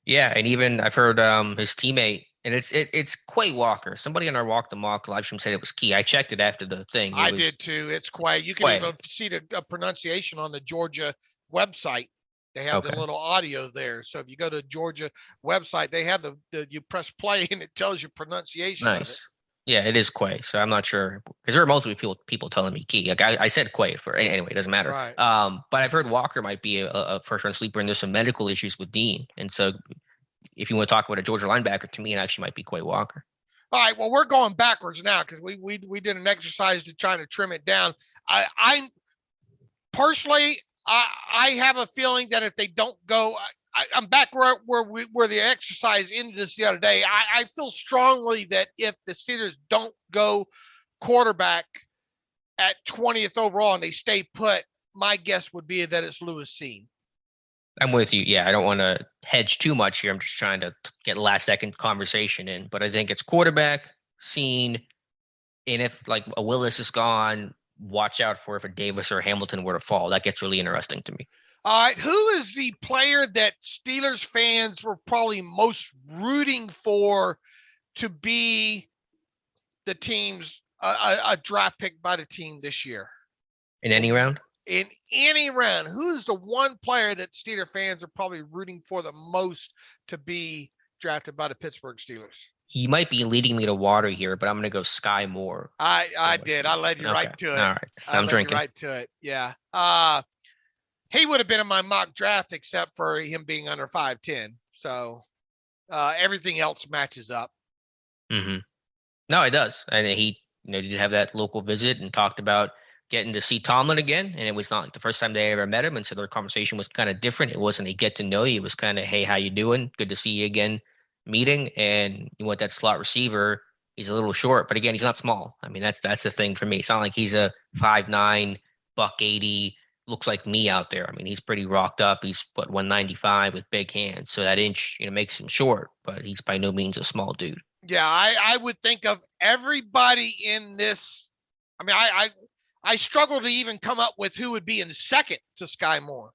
yeah, and even I've heard his teammate, and it's Quay Walker. Somebody on our Walk the Mock live stream said it was Key. I checked it after the thing. I did too. It's Quay. You can even see the pronunciation on the Georgia website. They have the little audio there. So if you go to Georgia website, they have you press play and it tells you pronunciation. Nice. Of it. Yeah, it is Quay. So I'm not sure because there are multiple people telling me Key. Like I said Quay for anyway, it doesn't matter. Right. But I've heard Walker might be a first round sleeper, and there's some medical issues with Dean. And so if you want to talk about a Georgia linebacker, to me, it actually might be Quay Walker. All right. Well, we're going backwards now because we did an exercise to try to trim it down. I personally, I have a feeling that if they don't go, I'm back where the exercise ended this the other day. I feel strongly that if the Steelers don't go quarterback at 20th overall and they stay put, my guess would be that it's Lewis Cine. I'm with you. Yeah, I don't want to hedge too much here. I'm just trying to get last second conversation in. But I think it's quarterback, Cine, and if like a Willis is gone, watch out for if a Davis or Hamilton were to fall. That gets really interesting to me. All right, who is the player that Steelers fans were probably most rooting for to be the team's a draft pick by the team this year? In any round? In any round, who's the one player that Steeler fans are probably rooting for the most to be drafted by the Pittsburgh Steelers? He might be leading me to water here, but I'm going to go Sky Moore. I did. I led you right to it. All right. I'm drinking. Right to it. Yeah. He would have been in my mock draft except for him being under 5'10". So everything else matches up. Mm-hmm. No, it does. And he, did have that local visit and talked about getting to see Tomlin again. And it was not like the first time they ever met him. And so their conversation was kind of different. It wasn't a get to know you. It was kind of, hey, how you doing? Good to see you again meeting. And you want that slot receiver. He's a little short, but again, he's not small. I mean, that's the thing for me. It's not like he's a 5'9", $180, looks like me out there. I mean, he's pretty rocked up. He's 195 with big hands. So that inch, makes him short, but he's by no means a small dude. Yeah, I would think of everybody in this. I mean, I struggle to even come up with who would be in second to Sky Moore.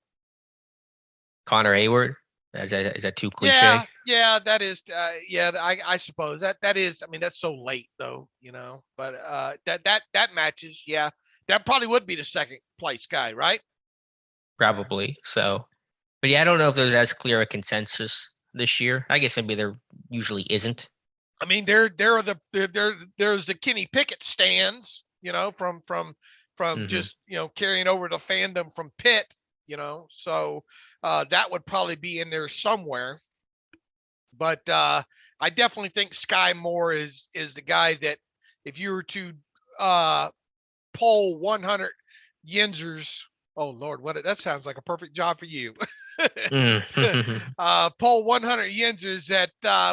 Connor Hayward. Is that too cliche? Yeah, that is. I suppose that is. I mean, that's so late though, But that matches. Yeah, that probably would be the second place guy, right? Probably. So, but yeah, I don't know if there's as clear a consensus this year. I guess maybe there usually isn't. I mean, there's the Kenny Pickett stands, from mm-hmm. just carrying over the fandom from Pitt. So that would probably be in there somewhere. But I definitely think Sky Moore is the guy that if you were to poll 100 Yinzers, oh Lord, that sounds like a perfect job for you. Poll 100 Yinzers at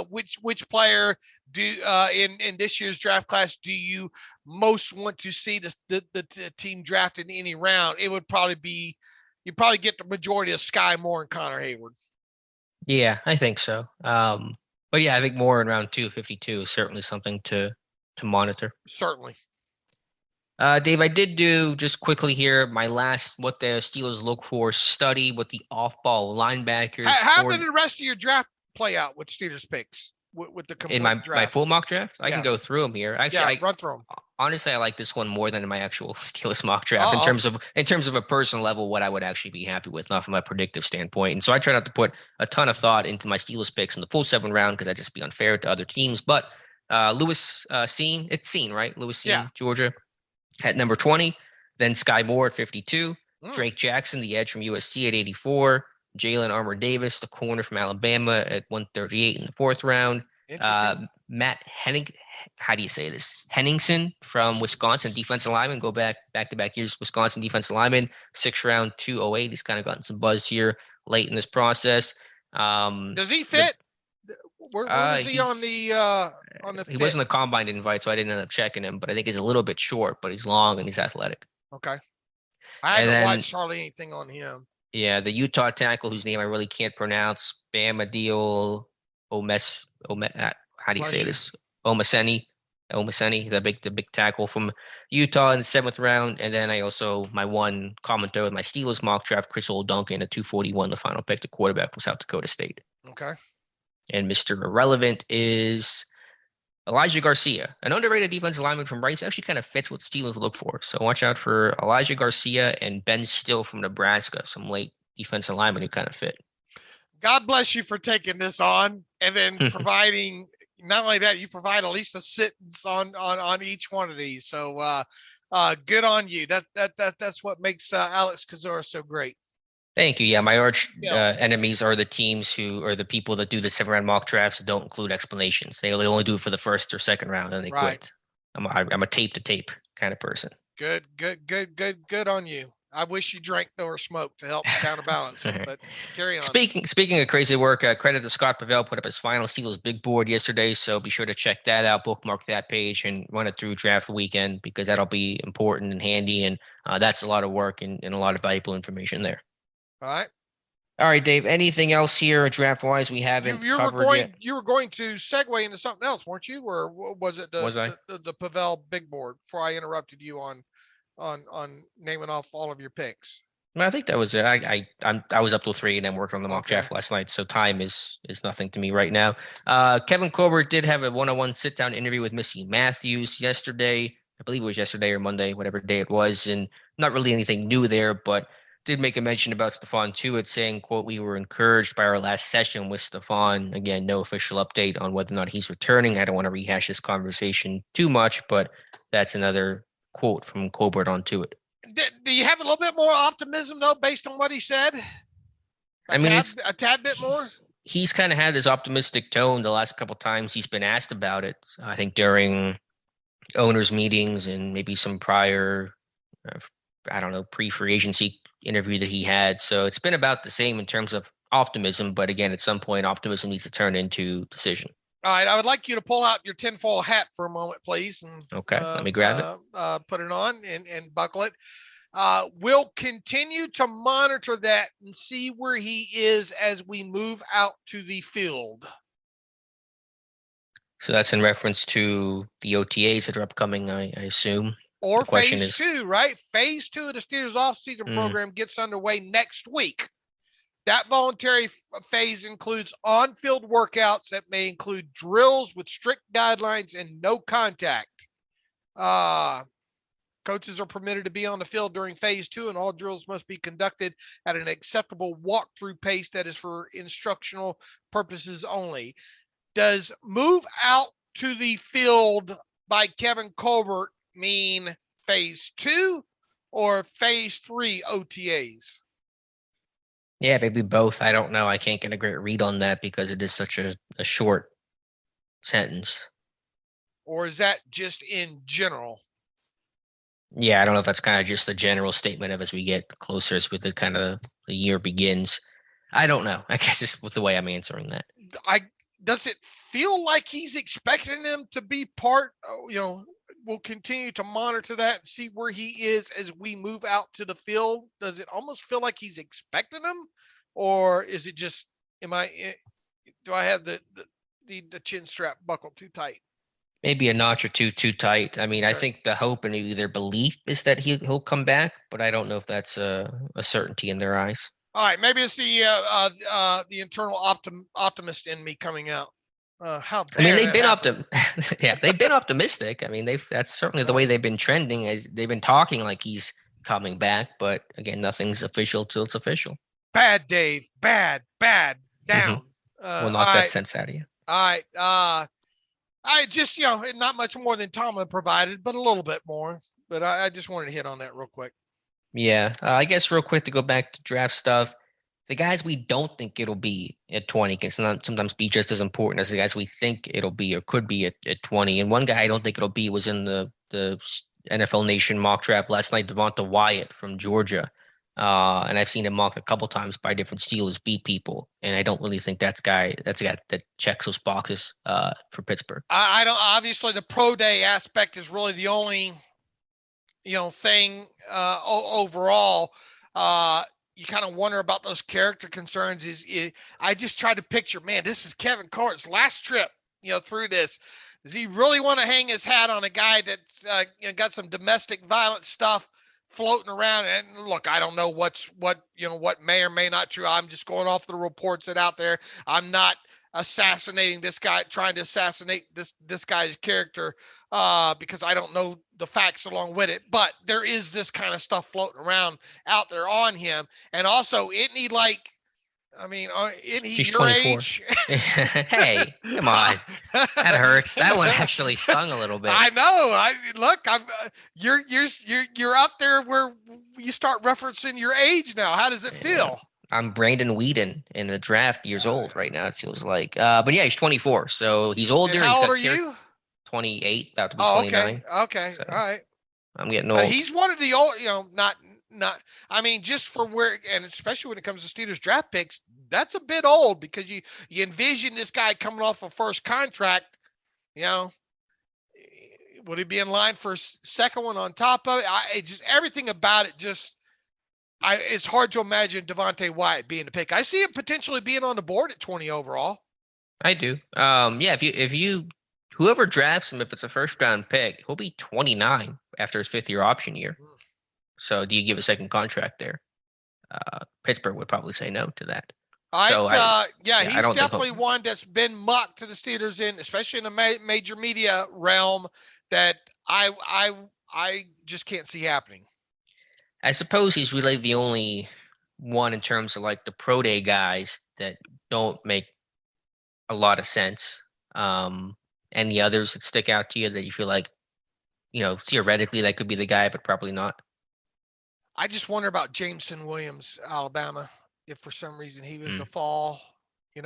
which player in this year's draft class do you most want to see the team drafted in any round? It would probably be. You probably get the majority of Sky Moore and Connor Hayward. Yeah, I think so. But yeah, I think Moore in round 252 is certainly something to monitor. Certainly. Dave, I did do just quickly here my last what the Steelers look for study with the off-ball linebackers. How did the rest of your draft play out with Steelers picks? With the complete in my full mock draft, I can go through them here. Actually, run through them. Honestly, I like this one more than my actual Steelers mock draft in terms of a personal level, what I would actually be happy with, not from a predictive standpoint. And so I try not to put a ton of thought into my Steelers picks in the full 7 round because that'd just be unfair to other teams. But Lewis Cine, it's Cine, right? Lewis Cine, Georgia, at number 20. Then Sky Moore at 52. Drake Jackson, the edge from USC, at 84. Jalen Armour Davis, the corner from Alabama, at 138 in the 4th round. Matt Henningsen from Wisconsin, defensive lineman. Go back-to-back years, Wisconsin defensive lineman, 6th round, 208. He's kind of gotten some buzz here late in this process. Does he fit? Where was he on the He wasn't a combine invite, so I didn't end up checking him, but I think he's a little bit short, but he's long and he's athletic. Okay. I haven't watched hardly anything on him. Yeah, the Utah tackle, whose name I really can't pronounce, Bamadiel how do you say this? Omaseni, the big tackle from Utah in the 7th round. And then I also, my one commenter with my Steelers mock draft, Chris Olduncan at 241, the final pick to quarterback from South Dakota State. Okay. And Mr. Irrelevant is Elijah Garcia, an underrated defensive lineman from Rice. Actually kind of fits what the Steelers look for. So watch out for Elijah Garcia and Ben Still from Nebraska, some late defensive linemen who kind of fit. God bless you for taking this on and then providing, not only that, you provide at least a sentence on each one of these. So good on you. That's what makes Alex Kozora so great. Thank you. Yeah, my arch enemies are the teams who are the people that do the 7-round mock drafts that don't include explanations. They only do it for the 1st or 2nd round and they quit. I'm a tape to tape kind of person. Good on you. I wish you drank or smoked to help counterbalance it, but carry on. Speaking of crazy work, credit to Scott Pavel put up his final Steelers big board yesterday, so be sure to check that out, bookmark that page, and run it through draft weekend because that'll be important and handy, and that's a lot of work and a lot of valuable information there. All right, Dave. Anything else here draft-wise we haven't covered yet? You were going to segue into something else, weren't you? Or was it the Pavel big board before I interrupted you on naming off all of your picks? I think that was it. I was up till 3 and then worked on the mock draft last night, so time is nothing to me right now. Kevin Colbert did have a one-on-one sit-down interview with Missy Matthews yesterday. I believe it was yesterday or Monday, whatever day it was, and not really anything new there, but did make a mention about Stephon Tuitt, saying, quote, "We were encouraged by our last session with Stephon." Again, no official update on whether or not he's returning. I don't want to rehash this conversation too much, but that's another quote from Colbert on Tuitt. Do you have a little bit more optimism, though, based on what he said? It's a tad bit more? He's kind of had this optimistic tone the last couple times he's been asked about it. I think during owners' meetings and maybe some prior, pre-free agency interview that he had. So it's been about the same in terms of optimism, but again, at some point, optimism needs to turn into decision. All right, I would like you to pull out your tinfoil hat for a moment, please. And, okay, let me grab it. Put it on and buckle it. We'll continue to monitor that and see where he is as we move out to the field. So that's in reference to the OTAs that are upcoming, I assume. Or phase 2, right? Phase 2 of the Steelers offseason program gets underway next week. That voluntary phase includes on-field workouts that may include drills with strict guidelines and no contact. Coaches are permitted to be on the field during phase 2, and all drills must be conducted at an acceptable walkthrough pace that is for instructional purposes only. Does move out to the field by Kevin Colbert mean phase 2 or phase 3 OTAs? Yeah, maybe both. I don't know. I can't get a great read on that because it is such a short sentence. Or is that just in general? Yeah, I don't know if that's kind of just a general statement of as we get closer, as with the kind of the year begins. I don't know. I guess it's with the way I'm answering that. Does it feel like he's expecting them to be part, we'll continue to monitor that and see where he is as we move out to the field? Does it almost feel like he's expecting them? Or is it just, do I have the chin strap buckled too tight? Maybe a notch or two too tight. I mean, sure. I think the hope and their belief is that he'll come back, but I don't know if that's a certainty in their eyes. All right, maybe it's the internal optimist in me coming out. They've been they've been optimistic. I mean, that's certainly the way they've been trending. They've been talking like he's coming back, but again, nothing's official till it's official. Bad, Dave. Bad. Down. We'll knock that sense out of you. All right. I just, not much more than Tomlin provided, but a little bit more. But I just wanted to hit on that real quick. Yeah, I guess real quick to go back to draft stuff, the guys we don't think it'll be at 20 can sometimes be just as important as the guys we think it'll be or could be at 20. And one guy I don't think it'll be was in the NFL Nation mock draft last night, Devonta Wyatt from Georgia. And I've seen him mocked a couple times by different Steelers beat people. And I don't really think that's a guy that checks those boxes for Pittsburgh. I don't, obviously the pro day aspect is really the only thing overall. You kind of wonder about those character concerns. I just try to picture, man, this is Kevin Carr's last trip, through this. Does he really want to hang his hat on a guy that's got some domestic violence stuff floating around? And look, I don't know what may or may not true. I'm just going off the reports that out there. I'm not assassinating this guy, trying to assassinate this guy's character because I don't know the facts along with it, but there is this kind of stuff floating around out there on him. And also, isn't he He's your 24. age? Hey, come on. That hurts. That one actually stung a little bit. I know. You're up there where you start referencing your age now. How does it feel? I'm Brandon Whedon in the draft years old right now, it feels like. But yeah, he's 24, so he's older. And how old are you? 28, about to be 29. Okay. So all right. I'm getting old. He's one of the old, not I mean, just for where, and especially when it comes to Steelers draft picks, that's a bit old because you envision this guy coming off a first contract, would he be in line for a second one on top of it? It just everything about it it's hard to imagine Devonta Wyatt being the pick. I see him potentially being on the board at 20 overall. I do. Yeah, if you whoever drafts him, if it's a first round pick, he'll be 29 after his 5th year option year. So do you give a second contract there? Pittsburgh would probably say no to that. He's definitely one that's been mocked to the Steelers especially in the major media realm, that I just can't see happening. I suppose he's really the only one in terms of like the pro day guys that don't make a lot of sense. Any others that stick out to you that you feel like, theoretically that could be the guy, but probably not? I just wonder about Jameson Williams, Alabama. If for some reason he was the fall, is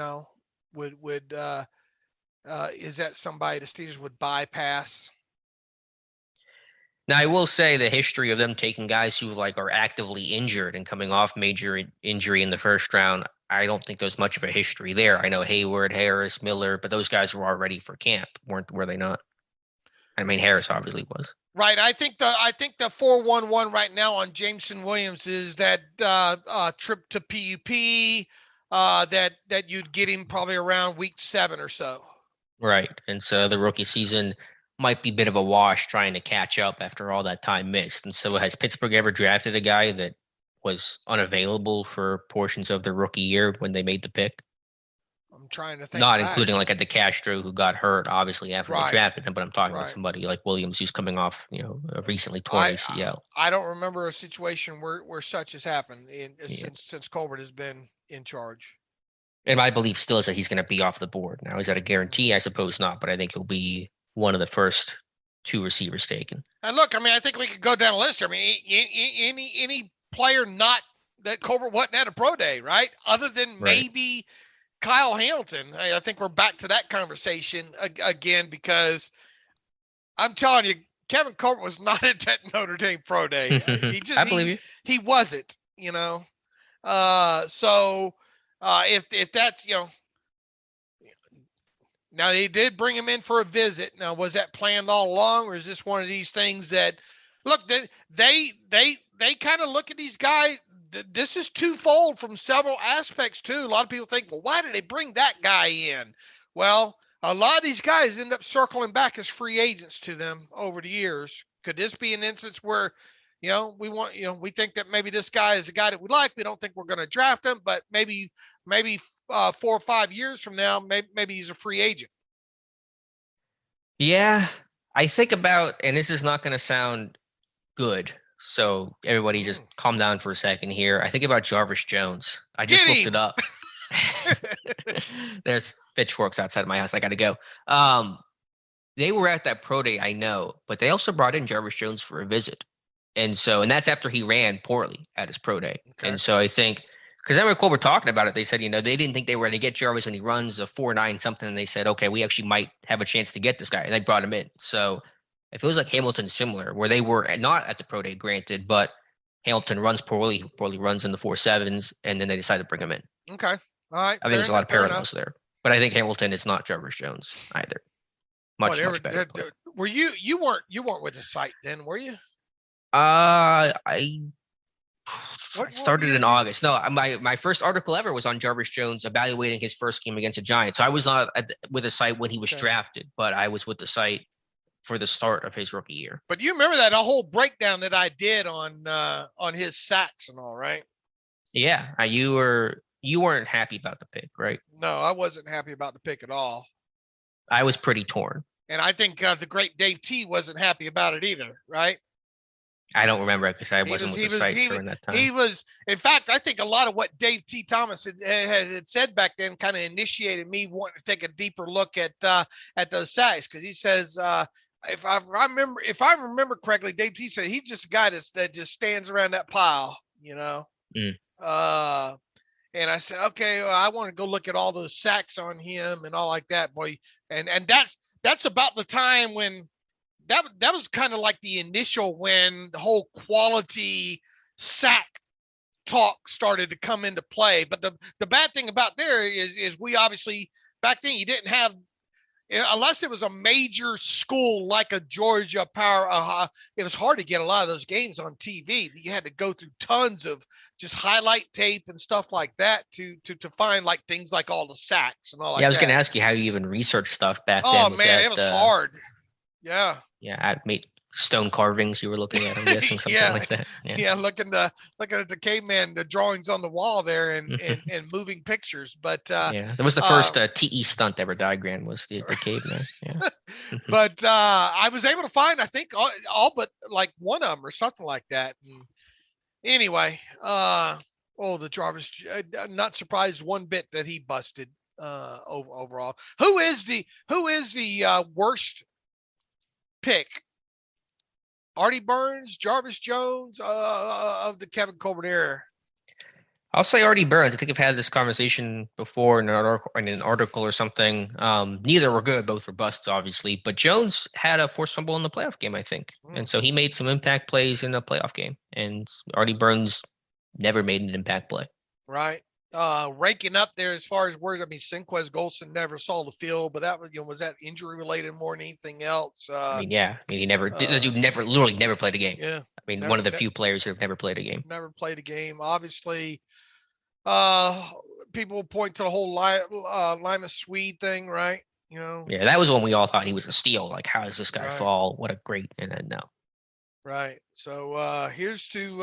that somebody the Steelers would bypass? Now, I will say the history of them taking guys who are actively injured and coming off major injury in the first round, I don't think there's much of a history there. I know Hayward, Harris, Miller, but those guys were all ready for camp, were they not? I mean, Harris obviously was. Right. I think the 411 right now on Jameson Williams is that trip to PUP that you'd get him probably around week 7 or so. Right. And so the rookie season might be a bit of a wash trying to catch up after all that time missed. And so has Pittsburgh ever drafted a guy that was unavailable for portions of their rookie year when they made the pick? I'm trying to think. Not including like a DeCastro who got hurt, obviously, after they drafted him, but I'm talking about somebody like Williams who's coming off, a recently torn ACL. I don't remember a situation where such has happened since Colbert has been in charge. And my belief still is that he's going to be off the board. Now, is that a guarantee? I suppose not, but I think he'll be one of the first 2 receivers taken. And look, I mean, I think we could go down a list. I mean, any player not that Colbert wasn't at a pro day, right? Other than maybe Kyle Hamilton. I think we're back to that conversation again, because I'm telling you, Kevin Colbert was not at that Notre Dame pro day. I believe you. He wasn't, so if that's, now they did bring him in for a visit. Now, was that planned all along, or is this one of these things that, look, they kind of look at these guys? This is twofold from several aspects too. A lot of people think, well, why did they bring that guy in? Well, a lot of these guys end up circling back as free agents to them over the years. Could this be an instance where, we think that maybe this guy is a guy that we like. We don't think we're going to draft him, but maybe 4 or 5 years from now, maybe he's a free agent. Yeah, I think about, and this is not going to sound good, so everybody just calm down for a second here. I think about Jarvis Jones. I just looked it up. There's pitchforks outside of my house. I got to go. They were at that pro day, I know, but they also brought in Jarvis Jones for a visit. And that's after he ran poorly at his pro day. Okay. And so I think, because I remember Colbert talking about it, they said, they didn't think they were going to get Jarvis when he runs a 4.9 something. And they said, okay, we actually might have a chance to get this guy. And they brought him in. So it feels like Hamilton's similar, where they were not at the pro day, granted, but Hamilton runs poorly runs in the 4.7s, and then they decided to bring him in. Okay. All right. I think there's a lot of parallels there. But I think Hamilton is not Jarvis Jones either. Much better. Were you weren't with the site then, were you? I started in August. No, my first article ever was on Jarvis Jones evaluating his first game against the Giants. So I was not with the site when he was drafted, but I was with the site for the start of his rookie year. But you remember that whole breakdown that I did on his sacks and all, right? Yeah, you weren't happy about the pick, right? No, I wasn't happy about the pick at all. I was pretty torn. And I think the great Dave T wasn't happy about it either, right? I don't remember because I wasn't with the site during that time. He was, in fact, I think a lot of what Dave T. Thomas had said back then kind of initiated me wanting to take a deeper look at those sacks, because he says, if I remember correctly, Dave T. said he's just a guy that just stands around that pile, And I said, okay, well, I want to go look at all those sacks on him and all like that, boy. And that's about the time when that was kind of like the initial when the whole quality sack talk started to come into play. But the bad thing about there is we obviously back then you didn't have, unless it was a major school like a Georgia Power, it was hard to get a lot of those games on TV. You had to go through tons of just highlight tape and stuff like that to find like things like all the sacks and all like that. Yeah, I was going to ask you how you even researched stuff back then. Oh, man, it was hard. Yeah. Yeah, I made stone carvings you were looking at, I'm guessing, something like that. Yeah, looking at the caveman, the drawings on the wall there and moving pictures. But that was the first TE stunt ever diagram, was the caveman. Yeah. But I was able to find, I think, all but like one of them or something like that. And anyway, the Jarvis, I'm not surprised one bit that he busted overall. Who is the worst pick? Artie Burns, Jarvis Jones of the Kevin Colbert era? I'll say Artie Burns. I think I've had this conversation before in an article or something. Neither were good. Both were busts, obviously. But Jones had a forced fumble in the playoff game, I think. And so he made some impact plays in the playoff game. And Artie Burns never made an impact play. Right. Ranking up there as far as words, I mean, Senquez Golson never saw the field, but that was that injury related more than anything else? He never, the dude literally never played a game. Yeah. I mean, one of the few players who have never played a game. Never played a game. Obviously, people point to the whole Lima Swede thing, right? Yeah, that was when we all thought he was a steal. Like, how does this guy fall? What a great, and then no. Right. So here's to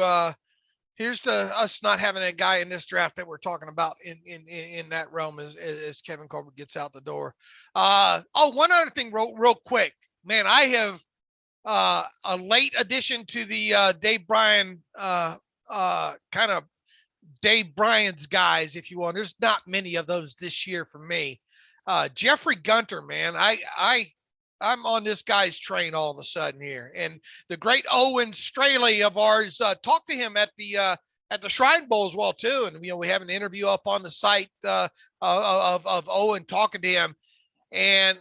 us not having a guy in this draft that we're talking about in that realm as Kevin Colbert gets out the door. One other thing real quick, man, I have a late addition to the Dave Bryan kind of Dave Bryan's guys, if you want. There's not many of those this year for me. Jeffrey Gunter, man, I'm on this guy's train all of a sudden here. And the great Owen Straley of ours talked to him at the Shrine Bowl as well too. And we have an interview up on the site of Owen talking to him. And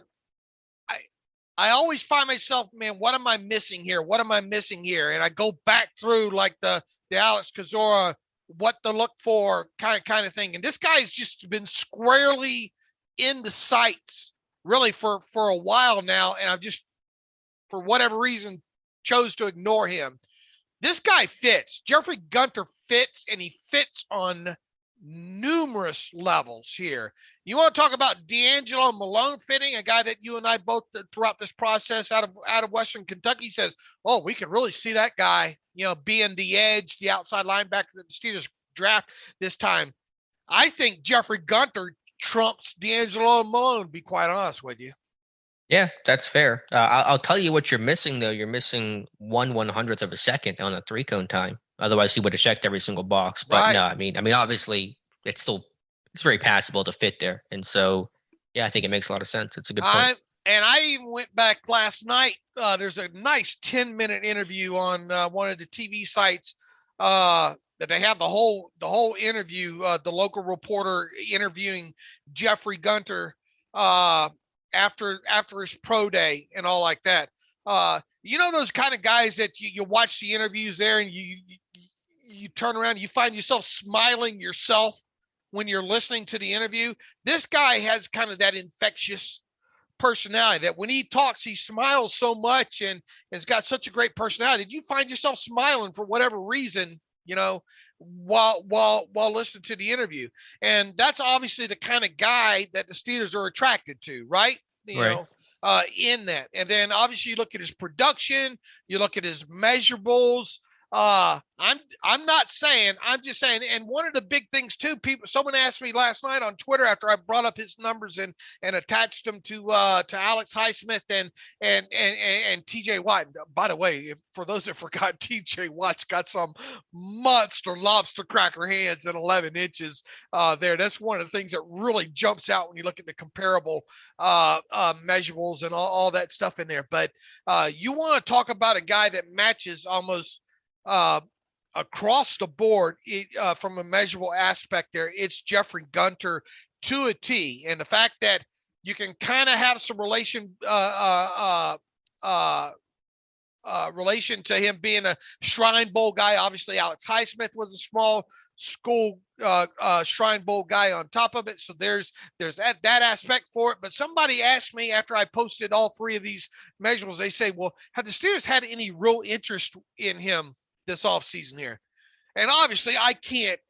I always find myself, man, what am I missing here? What am I missing here? And I go back through like the Alex Kozora, what to look for kind of thing. And this guy's just been squarely in the sights really for a while now. And I've just, for whatever reason, chose to ignore him. This guy fits. Jeffrey Gunter fits, and he fits on numerous levels here. You want to talk about D'Angelo Malone fitting, a guy that you and I both throughout this process out of Western Kentucky says, oh, we can really see that guy, being the edge, the outside linebacker that the Steelers draft this time. I think Jeffrey Gunter trumps D'Angelo Malone, to be quite honest with you. Yeah, that's fair. I'll tell you what you're missing, though. You're missing 1/100th of a second on a 3-cone time. Otherwise, he would have checked every single box. But no, I mean, obviously, it's very passable to fit there. And so, yeah, I think it makes a lot of sense. It's a good point. I even went back last night. There's a nice 10-minute interview on one of the TV sites that they have the whole interview. The local reporter interviewing Jeffrey Gunter after his pro day and all like that. Those kind of guys that you watch the interviews there and you turn around and you find yourself smiling yourself when you're listening to the interview. This guy has kind of that infectious personality that when he talks, he smiles so much and has got such a great personality. You find yourself smiling for whatever reason, while listening to the interview. And that's obviously the kind of guy that the Steelers are attracted to, right? In that. And then obviously you look at his production, you look at his measurables. I'm not saying, I'm just saying, and one of the big things too, someone asked me last night on Twitter after I brought up his numbers and attached them to Alex Highsmith and TJ Watt. By the way, for those that forgot, TJ Watt's got some monster lobster cracker hands at 11 inches there. That's one of the things that really jumps out when you look at the comparable measurables and all that stuff in there. But you want to talk about a guy that matches almost across the board from a measurable aspect there. It's Jeffrey Gunter to a T. And the fact that you can kind of have some relation relation to him being a Shrine Bowl guy. Obviously, Alex Highsmith was a small school Shrine Bowl guy on top of it. So there's that aspect for it. But somebody asked me after I posted all three of these measurables, they say, well, have the Steelers had any real interest in him this offseason here? And obviously I can't,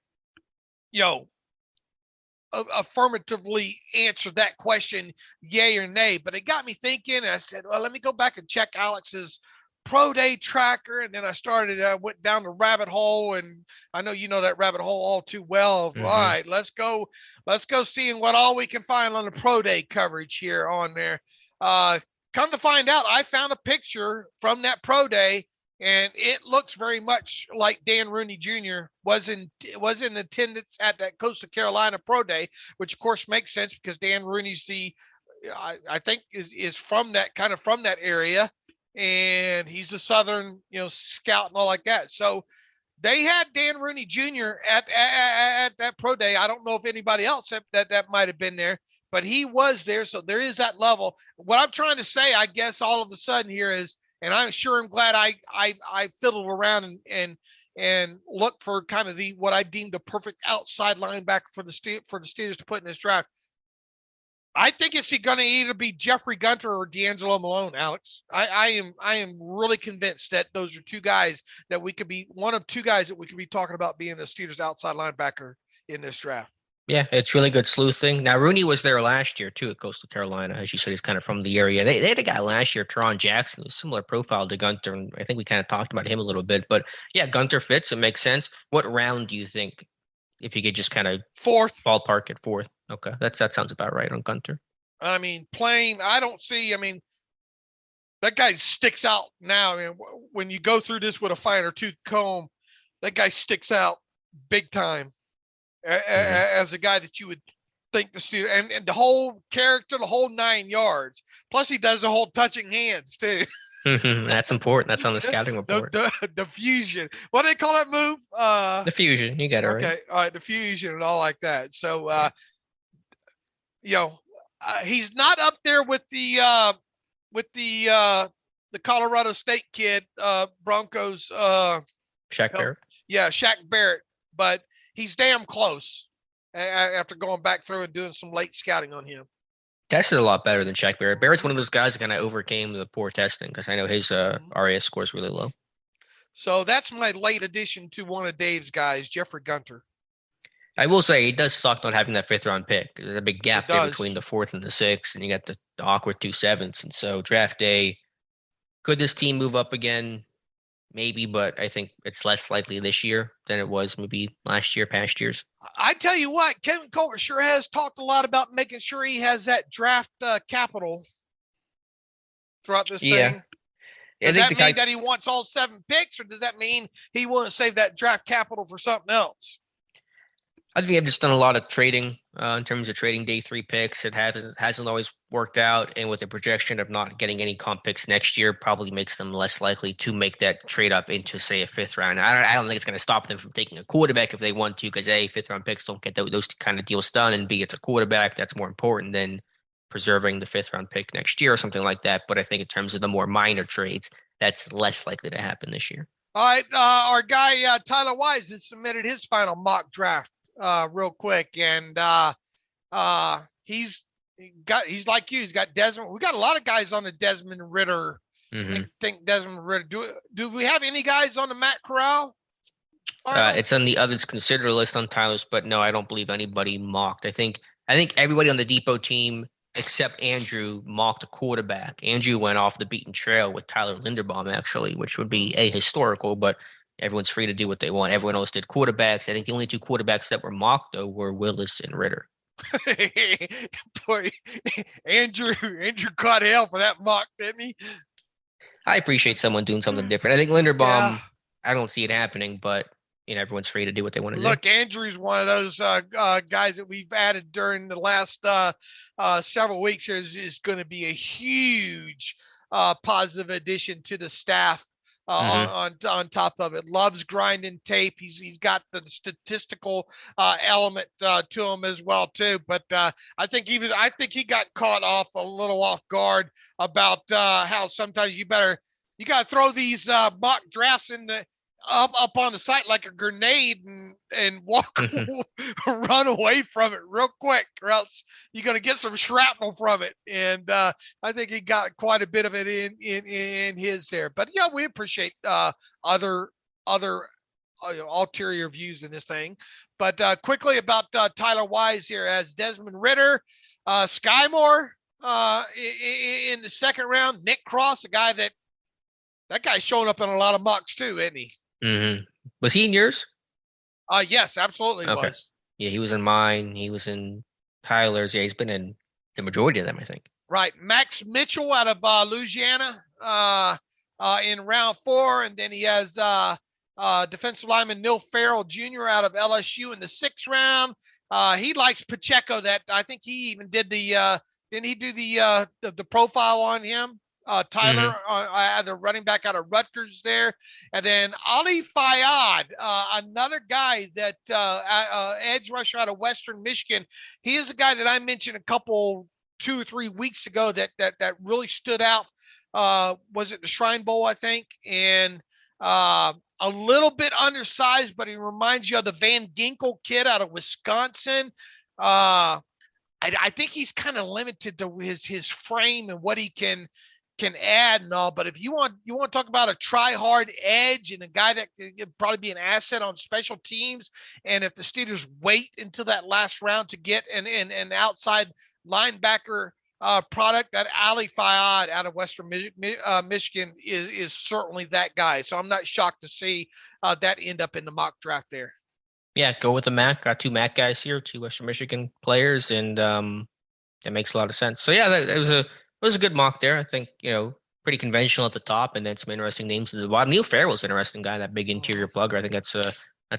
affirmatively answer that question, yay or nay, but it got me thinking. I said, well, let me go back and check Alex's pro day tracker. And then I went down the rabbit hole, and I know you know that rabbit hole all too well. All right, let's go seeing what all we can find on the pro day coverage here on there. Come to find out, I found a picture from that pro day, and it looks very much like Dan Rooney Jr. was in attendance at that Coastal Carolina pro day, which of course makes sense because Dan Rooney's I think is from that area, and he's a Southern, scout and all like that. So they had Dan Rooney Jr. at that pro day. I don't know if anybody else that might have been there, but he was there. So there is that level. What I'm trying to say, I guess, all of a sudden here is, and I'm glad I fiddled around and looked for kind of what I deemed a perfect outside linebacker for the Steelers to put in this draft. I think it's going to either be Jeffrey Gunter or D'Angelo Malone, Alex. I am really convinced that those are two guys that we could be one of two guys that we could be talking about being the Steelers outside linebacker in this draft. Yeah, it's really good sleuthing. Now, Rooney was there last year, too, at Coastal Carolina. As you said, he's kind of from the area. They had a guy last year, Teron Jackson, who's similar profile to Gunter, and I think we kind of talked about him a little bit. But, yeah, Gunter fits. It makes sense. What round do you think, if you could just kind of fourth ballpark at fourth? Okay, that sounds about right on Gunter. I mean, that guy sticks out now. I mean, when you go through this with a finer tooth comb, that guy sticks out big time. As a guy that you would think the Steelers, and the whole character, the whole 9 yards. Plus, he does the whole touching hands too. That's important. That's on the scouting report. The fusion. What do they call that move? The fusion. You got it right. Okay, all right, the fusion and all like that. So, he's not up there with the Colorado State kid, Broncos. Shaq Barrett. Yeah, Shaq Barrett, but he's damn close after going back through and doing some late scouting on him. Tested a lot better than Shaq Barrett. Barrett's one of those guys that kind of overcame the poor testing because I know his RAS score is really low. So that's my late addition to one of Dave's guys, Jeffrey Gunter. I will say it does suck not having that 5th round pick. There's a big gap there between the 4th and the 6th, and you got the awkward 2 7s. And so draft day, could this team move up again? Maybe, but I think it's less likely this year than it was maybe last year, past years. I tell you what, Kevin Colbert sure has talked a lot about making sure he has that draft capital throughout this thing. Does that mean that he wants all 7 picks, or does that mean he wants to save that draft capital for something else? I think I've just done a lot of trading in terms of trading day 3 picks. It hasn't always worked out, and with the projection of not getting any comp picks next year, probably makes them less likely to make that trade up into, say, a 5th round. I don't think it's going to stop them from taking a quarterback if they want to, because A, 5th round picks don't get those kind of deals done, and B, it's a quarterback that's more important than preserving the 5th round pick next year or something like that. But I think in terms of the more minor trades, that's less likely to happen this year. All right, our guy Tyler Wise has submitted his final mock draft real quick, and he's like you. He's got Desmond. We got a lot of guys on the Desmond Ridder. I think Desmond Ridder. Do we have any guys on the Matt Corral? It's on the others considered list on Tyler's, but no, I don't believe anybody mocked. I think everybody on the Depot team except Andrew mocked a quarterback. Andrew went off the beaten trail with Tyler Linderbaum, actually, which would be historical, but everyone's free to do what they want. Everyone else did quarterbacks. I think the only 2 quarterbacks that were mocked, though, were Willis and Ridder. Boy, Andrew caught hell for that mock, didn't he? I appreciate someone doing something different. I think Linderbaum, I don't see it happening, but everyone's free to do what they want to do. Look, Andrew's one of those guys that we've added during the last several weeks. Is going to be a huge positive addition to the staff. On top of it, loves grinding tape. He's got the statistical element to him as well too. But I think he got caught a little off guard about how sometimes you better You got to throw these mock drafts up on the site like a grenade and walk run away from it real quick, or else you're going to get some shrapnel from it. And I think he got quite a bit of it in his there. But yeah, we appreciate other ulterior views in this thing. But quickly about Tyler Wise here, as Desmond Ridder, Sky Moore in the second round, Nick Cross, a guy that guy's showing up in a lot of mocks too, isn't he? Mm-hmm. Was he in yours? Yes, absolutely okay. was. Yeah, he was in mine. He was in Tyler's. Yeah, he's been in the majority of them, I think. Right. Max Mitchell out of Louisiana in round 4. And then he has defensive lineman Neil Farrell Jr. out of LSU in the 6th round. He likes Pacheco. That I think he even did the didn't he do the profile on him? Tyler, the running back out of Rutgers there. And then Ali Fayad, another guy that edge rusher out of Western Michigan. He is a guy that I mentioned 2 or 3 weeks ago that really stood out. Was it the Shrine Bowl, I think? And a little bit undersized, but he reminds you of the Van Ginkel kid out of Wisconsin. I think he's kind of limited to his frame and what he can add and all, but if you want to talk about a try-hard edge and a guy that could probably be an asset on special teams, and if the Steelers wait until that last round to get an outside linebacker product, that Ali Fayad out of Western Michigan is certainly that guy. So I'm not shocked to see that end up in the mock draft there. Yeah, go with the MAC. Got 2 MAC guys here, 2 Western Michigan players, and that makes a lot of sense. So yeah, it was a good mock there. I think, pretty conventional at the top, and then some interesting names at the bottom. Neil Farrell's an interesting guy, that big interior plugger. I think that's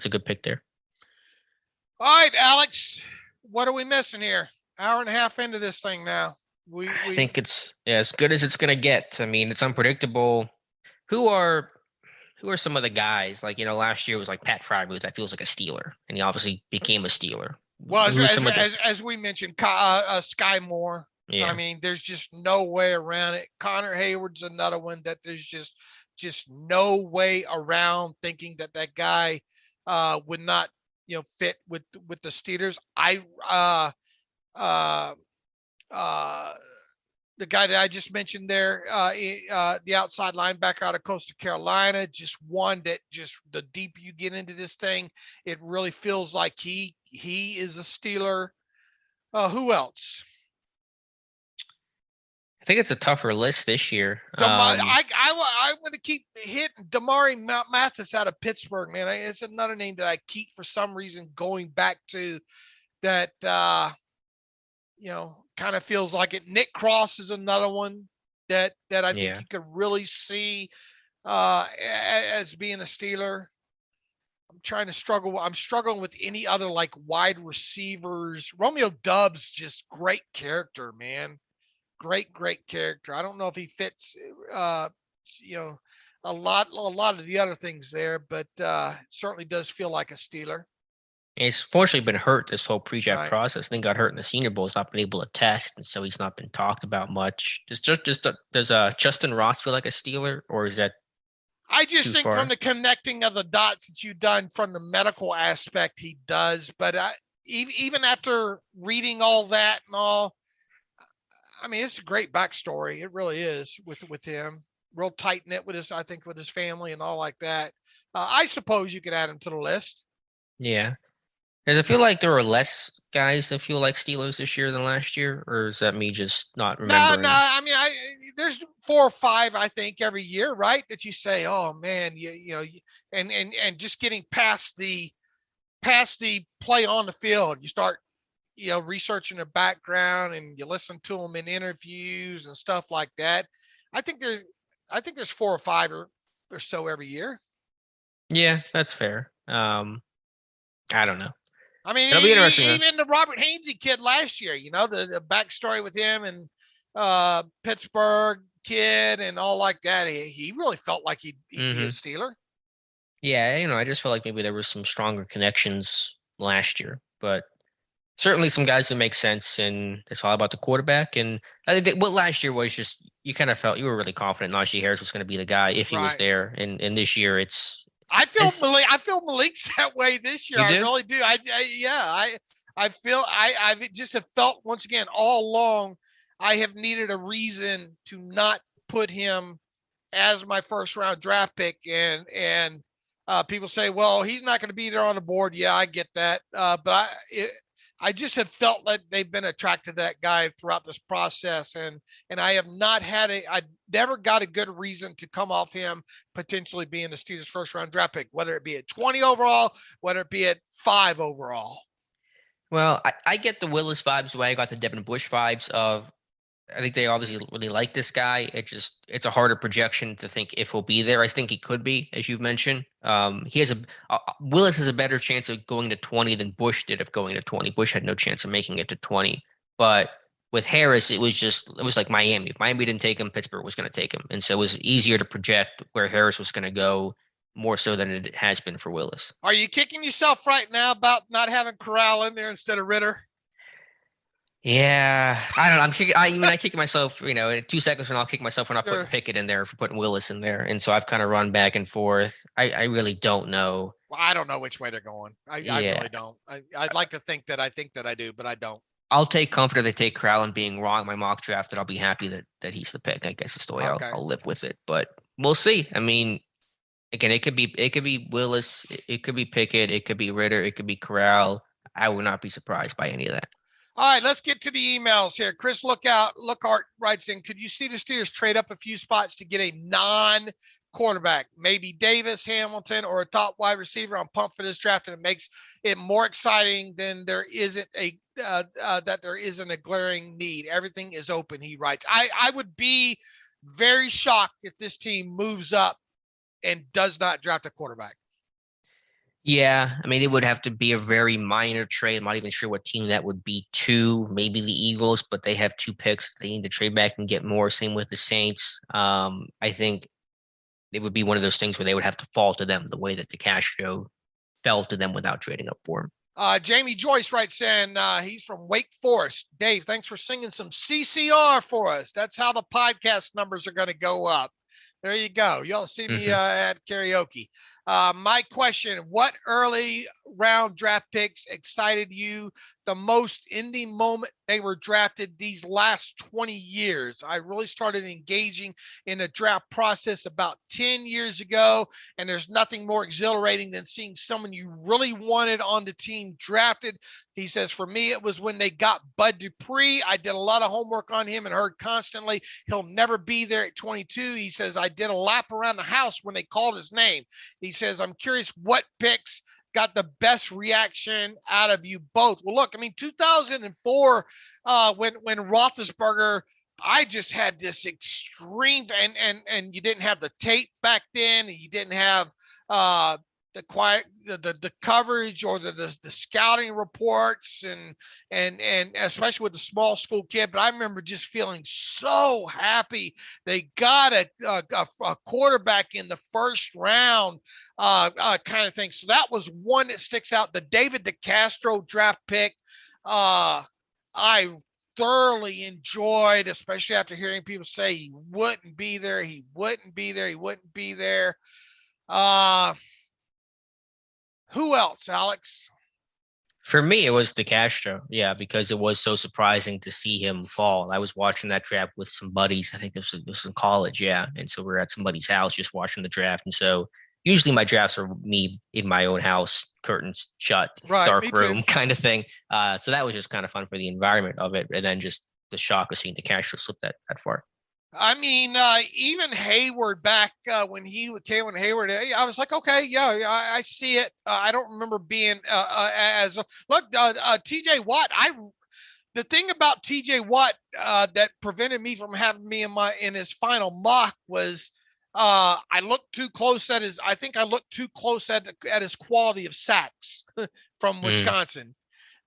a good pick there. All right, Alex, what are we missing here? Hour and a half into this thing now. I think it's as good as it's gonna get. I mean, it's unpredictable. Who are some of the guys? Like, last year was like Pat Frymuth. That feels like a Steeler, and he obviously became a Steeler. Well, as we mentioned, Sky Moore. Yeah. I mean, there's just no way around it. Connor Hayward's another one that there's just no way around thinking that guy would not, fit with the Steelers. The guy that I just mentioned there, the outside linebacker out of Coastal Carolina, just one that just the deeper you get into this thing, it really feels like he is a Steeler. Who else? I think it's a tougher list this year. I'm going to keep hitting Damari Mathis out of Pittsburgh, man. It's another name that I keep for some reason going back to that, kind of feels like it. Nick Cross is another one that I think you could really see as being a Steeler. I'm struggling with any other like wide receivers. Romeo Doubs, just great character, man. Great character. I don't know if he fits, a lot of the other things there, but certainly does feel like a Steeler. He's fortunately been hurt this whole pre-draft process. I think got hurt in the Senior Bowl. He's not been able to test, and so he's not been talked about much. Does Justin Ross feel like a Steeler, or is that? I just think from the connecting of the dots that you've done from the medical aspect, he does. But even after reading all that and all, I mean, it's a great backstory. It really is with him. Real tight knit with his family and all like that. I suppose you could add him to the list. Yeah. Does it feel like there are less guys that feel like Steelers this year than last year, or is that me just not remembering? No. I mean, there's 4 or 5 I think every year, right? That you say, oh man, and just getting past the play on the field, you start researching their background and you listen to them in interviews and stuff like that. I think there's 4 or 5 or so every year. Yeah, that's fair. I don't know. I mean, even the Robert Hainsey kid last year, the backstory with him and Pittsburgh kid and all like that. He really felt like he'd be a Steeler. Yeah, I just felt like maybe there was some stronger connections last year, but certainly some guys that make sense, and it's all about the quarterback. And I think what last year was just you kind of felt you were really confident Najee Harris was going to be the guy if he was there. And this year I feel Malik's that way this year. I really do. I feel I just have felt once again all along I have needed a reason to not put him as my first round draft pick. And people say, well, he's not going to be there on the board. Yeah, I get that. But I just have felt like they've been attracted to that guy throughout this process. And I have not I never got a good reason to come off him potentially being the Steelers' first round draft pick, whether it be at 20 overall, whether it be at 5 overall. Well, I get the Willis vibes the way I got the Devin Bush vibes of, I think they obviously really like this guy. It's a harder projection to think if he'll be there. I think he could be, as you've mentioned. Willis has a better chance of going to 20 than Bush did of going to 20. Bush had no chance of making it to 20. But with Harris, it was like Miami. If Miami didn't take him, Pittsburgh was going to take him. And so it was easier to project where Harris was going to go more so than it has been for Willis. Are you kicking yourself right now about not having Corral in there instead of Ritter? Yeah, I don't know. I kick myself, in 2 seconds from now, I'll kick myself for not putting Pickett in there, for putting Willis in there. And so I've kind of run back and forth. I really don't know. Well, I don't know which way they're going. I really don't. I'd like to think that I do, but I don't. I'll take comfort if they take Corral and being wrong in my mock draft, that I'll be happy that he's the pick. I guess is the way I'll live with it. But we'll see. I mean, again, it could be Willis, it could be Pickett, it could be Ritter, it could be Corral. I would not be surprised by any of that. All right, let's get to the emails here. Chris Lookhart writes in, could you see the Steelers trade up a few spots to get a non-quarterback, maybe Davis, Hamilton, or a top wide receiver? I'm pumped for this draft, and it makes it more exciting than there isn't a glaring need. Everything is open, he writes. I would be very shocked if this team moves up and does not draft a quarterback. Yeah, I mean, it would have to be a very minor trade. I'm not even sure what team that would be to. Maybe the Eagles, but they have 2 picks. They need to trade back and get more. Same with the Saints. I think it would be one of those things where they would have to fall to them the way that the Castro fell to them without trading up for him. Jamie Joyce writes in, he's from Wake Forest. Dave, thanks for singing some CCR for us. That's how the podcast numbers are going to go up. There you go. You'll see me at karaoke. My question, what early round draft picks excited you the most in the moment they were drafted these last 20 years? I really started engaging in the draft process about 10 years ago, and there's nothing more exhilarating than seeing someone you really wanted on the team drafted. He says, for me, it was when they got Bud Dupree. I did a lot of homework on him and heard constantly he'll never be there at 22. He says, I did a lap around the house when they called his name. He says, I'm curious what picks got the best reaction out of you both. Well, look, I mean, 2004, when Roethlisberger, I just had this extreme, and you didn't have the tape back then. You didn't have the coverage or the scouting reports and especially with the small school kid. But I remember just feeling so happy they got a quarterback in the first round, kind of thing. So that was one that sticks out. The David DeCastro draft pick, I thoroughly enjoyed, especially after hearing people say he wouldn't be there. Who else, Alex? For me, it was DeCastro. Yeah, because it was so surprising to see him fall. I was watching that draft with some buddies. I think this was in college, yeah. And so we were at somebody's house just watching the draft. And so usually my drafts are me in my own house, curtains shut, dark room kind of thing. So that was just kind of fun for the environment of it. And then just the shock of seeing DeCastro slip that far. I mean, even Hayward back when he came with Hayward, I was like, okay, yeah, I see it. I don't remember being TJ Watt. The thing about TJ Watt that prevented me from having me in his final mock was I looked too close at his quality of sacks from Wisconsin.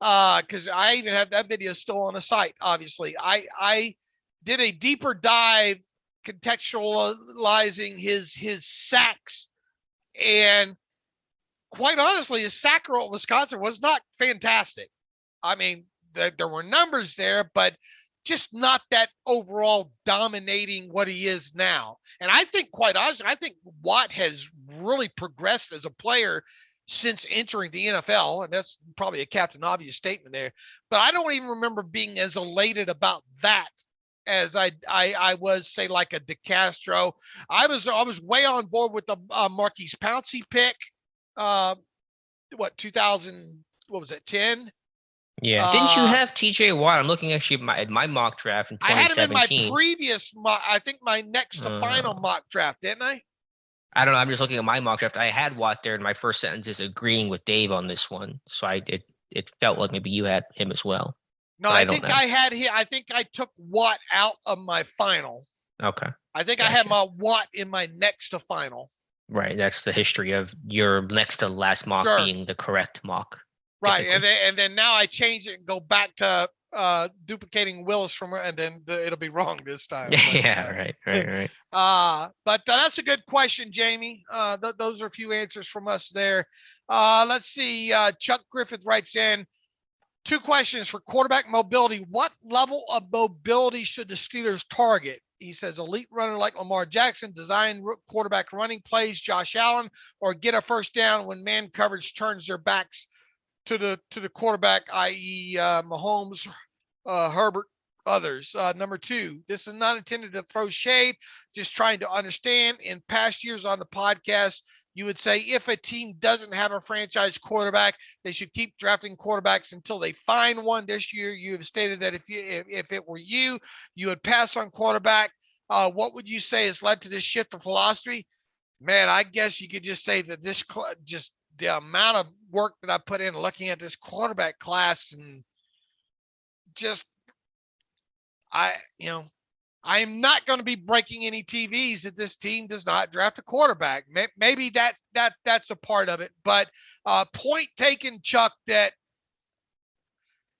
Because I even have that video still on the site. Obviously, I did a deeper dive contextualizing his sacks, and quite honestly, his sack roll at Wisconsin was not fantastic. I mean, there were numbers there, but just not that overall dominating what he is now. And I think, quite honestly, I think Watt has really progressed as a player since entering the NFL. And that's probably a Captain Obvious statement there. But I don't even remember being as elated about that as I was, say, like a DeCastro. I was way on board with the Marquise Pouncey pick. 2000, what was it, 10? Yeah. Didn't you have TJ Watt? I'm looking actually at my mock draft in 2017. I had him in my previous mock, I think my next to final mock draft, didn't I? I don't know. I'm just looking at my mock draft. I had Watt there in my first sentence is agreeing with Dave on this one. So it felt like maybe you had him as well. No, I think I had him. I think I took Watt out of my final. Okay. I think I had my Watt in my next to final. Right. That's the history of your next to last mock being the correct mock. Right. And then now I change it and go back to duplicating Willis from her, and then it'll be wrong this time. Yeah, right. But that's a good question, Jamie. Those are a few answers from us there. Let's see. Chuck Griffith writes in 2 questions for quarterback mobility. What level of mobility should the Steelers target? He says elite runner like Lamar Jackson, design quarterback running plays, Josh Allen, or get a first down when man coverage turns their backs to the quarterback, i.e. Mahomes, Herbert, others. Number 2, this is not intended to throw shade, just trying to understand. In past years on the podcast, you would say if a team doesn't have a franchise quarterback, they should keep drafting quarterbacks until they find one. This year, you have stated that if it were you would pass on quarterback. What would you say has led to this shift of philosophy? Man, I guess you could just say that this just the amount of work that I put in looking at this quarterback class, and just I'm not going to be breaking any TVs if this team does not draft a quarterback. Maybe that's a part of it, but point taken, Chuck, that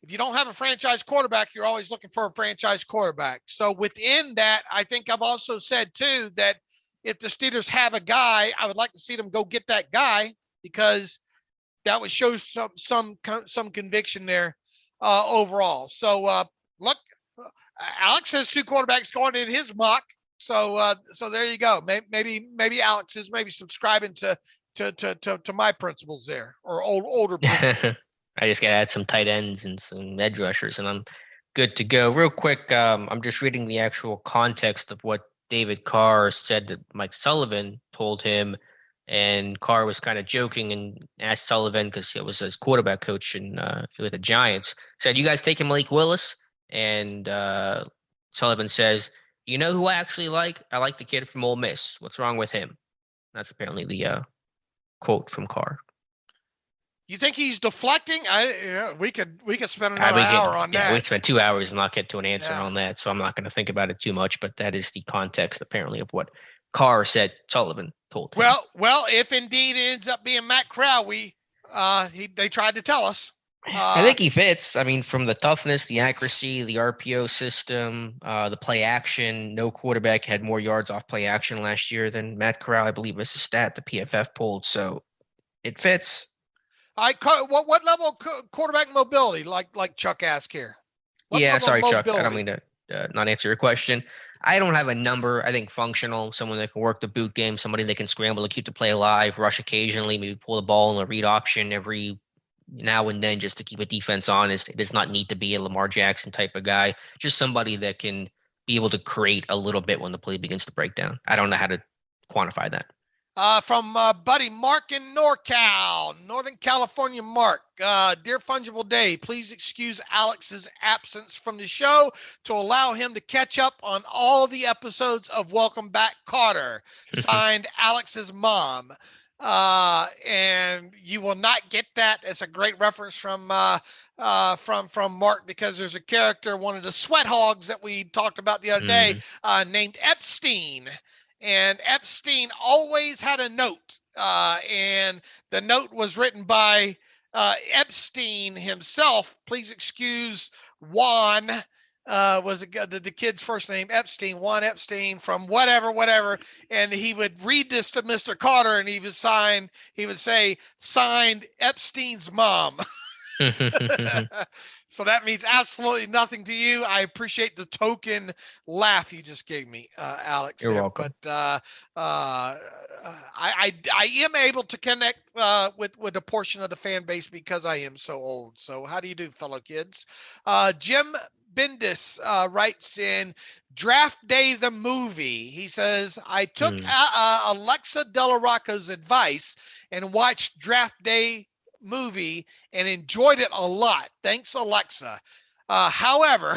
if you don't have a franchise quarterback, you're always looking for a franchise quarterback. So within that, I think I've also said too, that if the Steelers have a guy, I would like to see them go get that guy, because that would show some conviction there overall. So look, Alex has 2 quarterbacks going in his mock. So there you go. Maybe Alex is subscribing to my principles there, or older principles. I just got to add some tight ends and some edge rushers, and I'm good to go. Real quick, I'm just reading the actual context of what David Carr said that Mike Sullivan told him, and Carr was kind of joking and asked Sullivan, because it was his quarterback coach with the Giants, said, "You guys taking Malik Willis?" And Sullivan says, "You know who I actually like? I like the kid from Ole Miss. What's wrong with him?" That's apparently the quote from Carr. You think he's deflecting? We could spend another hour on that. We'd spend 2 hours and not get to an answer on that. So I'm not going to think about it too much, but that is the context apparently of what Carr said Sullivan told him. Well, if indeed it ends up being Matt Corral, they tried to tell us. I think he fits. I mean, from the toughness, the accuracy, the RPO system, the play action. No quarterback had more yards off play action last year than Matt Corral, I believe is a stat the PFF pulled. So it fits. What level of quarterback mobility, like Chuck asked here? Sorry, Chuck. I don't mean to not answer your question. I don't have a number. I think functional, someone that can work the boot game, somebody that can scramble to keep the play alive, rush occasionally, maybe pull the ball in a read option every now and then just to keep a defense honest. It does not need to be a Lamar Jackson type of guy, just somebody that can be able to create a little bit when the play begins to break down. I don't know how to quantify that. From buddy Mark in NorCal, Northern California. Mark, dear Fungible Dave, please excuse Alex's absence from the show to allow him to catch up on all of the episodes of Welcome Back, Carter. Signed, Alex's mom. And you will not get that. It's a great reference from Mark, because there's a character, one of the sweat hogs that we talked about the other day, named Epstein. And Epstein always had a note, and the note was written by Epstein himself. Please excuse Juan, was the kid's first name, Epstein, Juan Epstein from whatever. And he would read this to Mr. Carter, and he would say, signed Epstein's mom. So that means absolutely nothing to you. I appreciate the token laugh you just gave me, Alex. You're welcome. But I am able to connect with a portion of the fan base because I am so old. So how do you do, fellow kids? Jim Bendis writes in Draft Day the movie. He says, I took Alexa Delarocco's advice and watched Draft Day movie and enjoyed it a lot. Thanks, Alexa. However,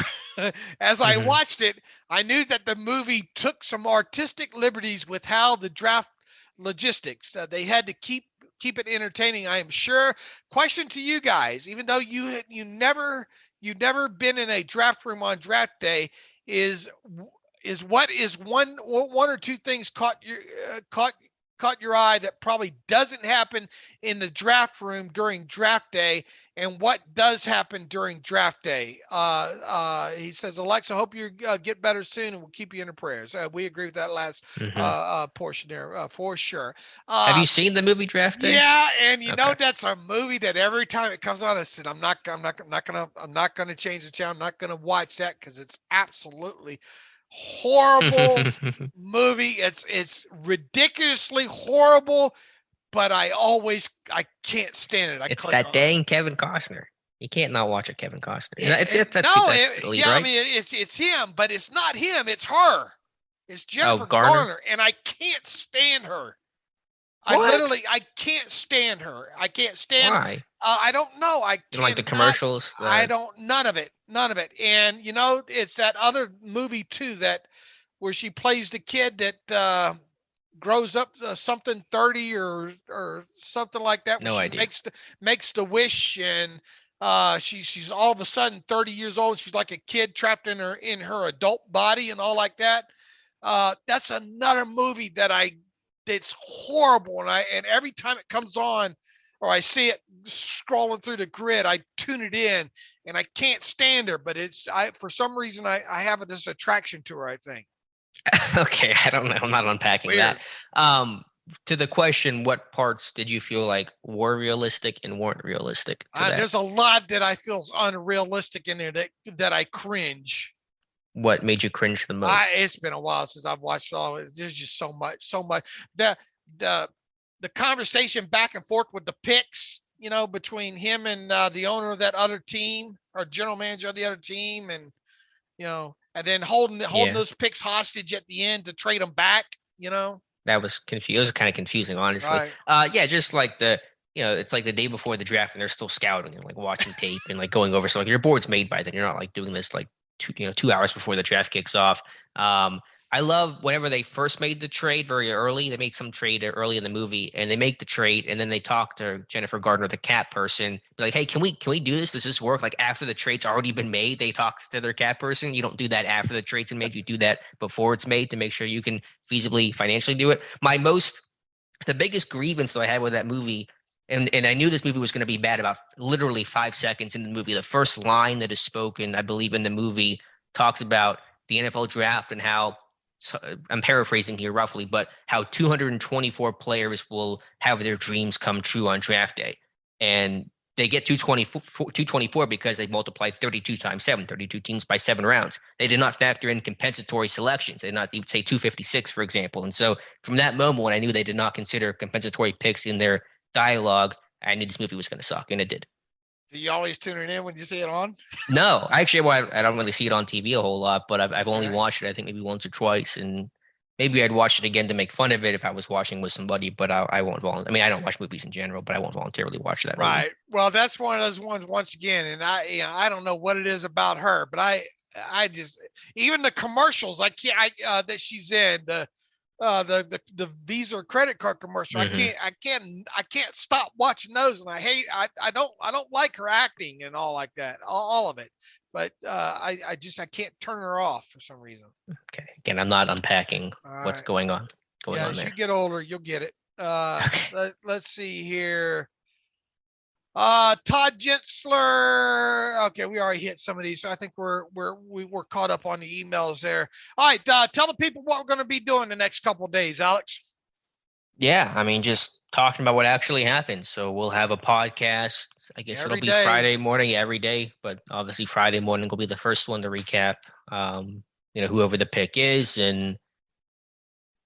as I watched it, I knew that the movie took some artistic liberties with how the draft logistics. They had to keep it entertaining, I am sure. Question to you guys, even though you've never been in a draft room on draft day, is what is one or two things caught your eye that probably doesn't happen in the draft room during draft day, and what does happen during draft day? He says, Alexa, hope you get better soon, and we'll keep you in the prayers. We agree with that last portion there for sure. Have you seen the movie Draft Day? Yeah, and you know that's a movie that every time it comes on, I said I'm not gonna change the channel. I'm not gonna watch that because it's absolutely horrible movie. It's ridiculously horrible, but I can't stand it. It's that dang Kevin Costner. You can't not watch a Kevin Costner. That's the lead, right? I mean it's him, but it's not him. It's her. It's Jennifer Garner, and I can't stand her. I can't stand her. I can't stand. Why? I don't know. I can't. Like the commercials. None of it. And it's that other movie too where she plays the kid that grows up something 30 or something like that. No idea. Makes the wish, and she's all of a sudden 30 years old. She's like a kid trapped in her adult body and all like that. That's another movie it's horrible, and every time it comes on or I see it scrolling through the grid, I tune it in, and I can't stand her, but for some reason I have this attraction to her, I think. Okay, I don't know. I'm not unpacking Weird. that. To the question, what parts did you feel like were realistic and weren't realistic? There's a lot that I feel is unrealistic in there that I cringe. What made you cringe the most? It's been a while since I've watched all of it. There's just so much. The conversation back and forth with the picks, between him and the owner of that other team or general manager of the other team, and and then holding those picks hostage at the end to trade them back. That was confusing. It was kind of confusing, honestly. Right. Just like it's like the day before the draft and they're still scouting and like watching tape and like going over. So like your board's made by then. You're not like doing this like 2 hours before the draft kicks off. I love whenever they first made the trade very early. They made some trade early in the movie, and they make the trade, and then they talk to Jennifer Gardner, the cap person, like, "Hey, can we do this? Does this work?" Like after the trade's already been made, they talk to their cap person. You don't do that after the trade's been made. You do that before it's made to make sure you can feasibly financially do it. The biggest grievance that I had with that movie, and I knew this movie was going to be bad about literally 5 seconds into the movie. The first line that is spoken, I believe, in the movie talks about the NFL draft and how. So I'm paraphrasing here roughly, but how 224 players will have their dreams come true on draft day. And they get 224 because they multiplied 32 times 7, 32 teams by 7 rounds. They did not factor in compensatory selections. They did not even say 256, for example. And so from that moment, when I knew they did not consider compensatory picks in their dialogue, I knew this movie was going to suck, and it did. Do you always tune it in when you see it on? No, actually, I don't really see it on TV a whole lot, but I've only watched it, I think, maybe once or twice, and maybe I'd watch it again to make fun of it if I was watching with somebody, but I won't volunteer. I mean, I don't watch movies in general, but I won't voluntarily watch that. Right. Movie. Well, that's one of those ones, once again, and I don't know what it is about her, but I just, even the commercials that she's in, the Visa or credit card commercial. I can't stop watching those, and I don't like her acting and all like that, all of it. But I can't turn her off for some reason. Okay, again, I'm not unpacking what's going on there. As you get older, you'll get it. Let's see here. Todd Gensler. Okay, we already hit some of these, so I think we're caught up on the emails there. All right, tell the people what we're going to be doing the next couple of days, Alex. Yeah, I mean, just talking about what actually happened. So we'll have a podcast. I guess Every it'll be day. Friday morning, every day, but obviously Friday morning will be the first one to recap. Whoever the pick is, and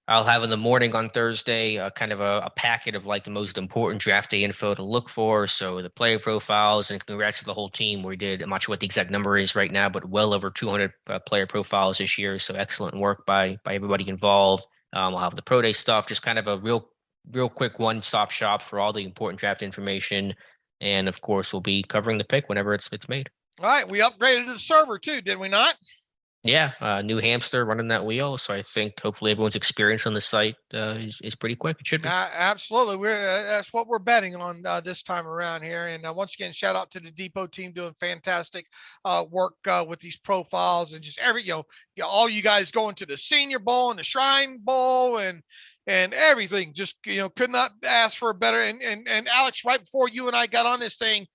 I'll have in the morning on Thursday kind of a packet of like the most important draft day info to look for. So the player profiles, and congrats to the whole team. We did, I'm not sure what the exact number is right now, but well over 200 player profiles this year. So excellent work by everybody involved. We'll have the pro day stuff, just kind of a real quick one-stop shop for all the important draft information. And of course, we'll be covering the pick whenever it's made. All right, we upgraded the server too, did we not? Yeah, new hamster running that wheel. So I think hopefully everyone's experience on the site is pretty quick. It should be. Absolutely. That's what we're betting on this time around here. And once again, shout out to the Depot team doing fantastic work with these profiles, and just all you guys going to the Senior Bowl and the Shrine Bowl and everything. Just could not ask for a better. And Alex, right before you and I got on this thing,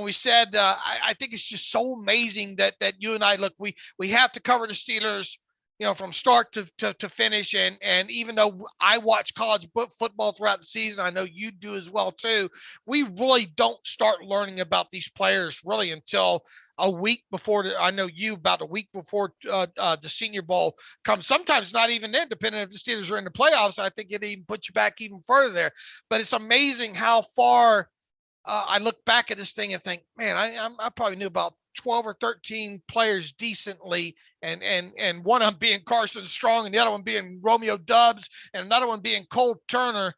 we said, I think it's just so amazing that you and I, look, we have to cover the Steelers, from start to finish. And even though I watch college football throughout the season, I know you do as well too. We really don't start learning about these players really until a week before about a week before the Senior Bowl comes. Sometimes not even then, depending if the Steelers are in the playoffs. I think it even puts you back even further there. But it's amazing how far I look back at this thing and think, man, I probably knew about 12 or 13 players decently, and one of them being Carson Strong, and the other one being Romeo Dubs, and another one being Cole Turner,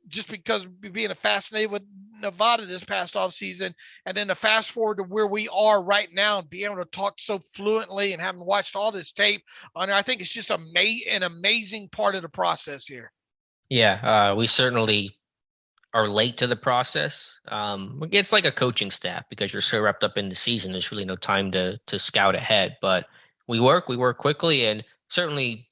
just because being fascinated with Nevada this past offseason, and then to fast forward to where we are right now and be able to talk so fluently and having watched all this tape on there, I think it's just an amazing part of the process here. Yeah, we certainly are late to the process. It's like a coaching staff because you're so wrapped up in the season. There's really no time to scout ahead, but we work quickly, and certainly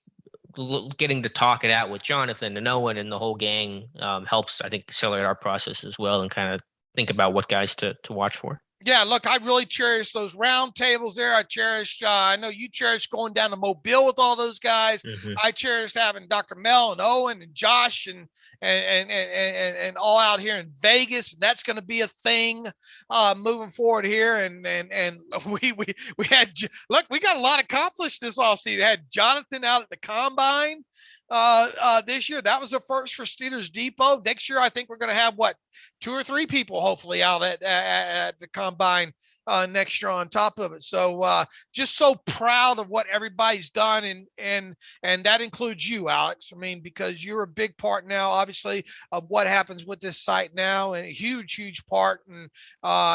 getting to talk it out with Jonathan and Owen and the whole gang helps, I think, accelerate our process as well and kind of think about what guys to watch for. Yeah, look, I really cherish those round tables there. I know you cherished going down to Mobile with all those guys. Mm-hmm. I cherished having Dr. Mel and Owen and Josh and all out here in Vegas. And that's going to be a thing moving forward here. And we had, look, we got a lot accomplished this offseason. Had Jonathan out at the combine this year. That was the first for Steelers Depot. Next year, I think we're going to have 2 or 3 people hopefully out at the combine next year on top of it. So just so proud of what everybody's done, and that includes you, Alex. I mean, because you're a big part now, obviously, of what happens with this site now, and a huge part. And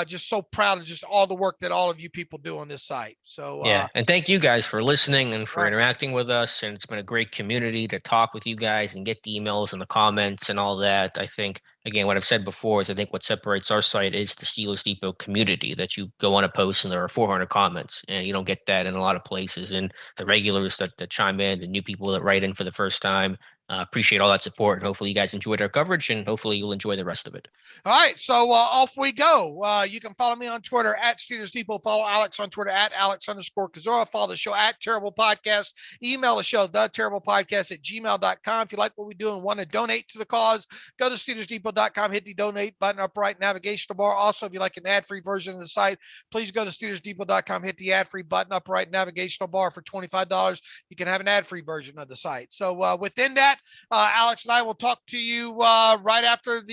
just so proud of just all the work that all of you people do on this site. So yeah, and thank you guys for listening and for interacting with us. And it's been a great community to talk with you guys and get the emails and the comments and all that. I think, again, what I've said before is I think what separates our site is the Steelers Depot community, that you go on a post and there are 400 comments, and you don't get that in a lot of places. And the regulars that chime in, the new people that write in for the first time, appreciate all that support. And hopefully you guys enjoyed our coverage, and hopefully you'll enjoy the rest of it. All right. So off we go. You can follow me on Twitter at Steelers Depot. Follow Alex on Twitter at Alex_Kozora. Follow the show at Terrible Podcast. Email the show, theterriblepodcast@gmail.com. If you like what we do and want to donate to the cause, go to SteelersDepot.com, hit the donate button up right navigational bar. Also, if you like an ad-free version of the site, please go to SteelersDepot.com, hit the ad-free button up right navigational bar. For $25, you can have an ad-free version of the site. So within that, Alex and I will talk to you right after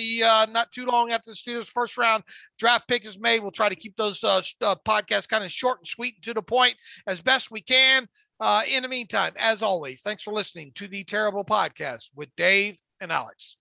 not too long after the Steelers' first round draft pick is made. We'll try to keep those podcasts kind of short and sweet and to the point as best we can. In the meantime, as always, thanks for listening to the Terrible Podcast with Dave and Alex.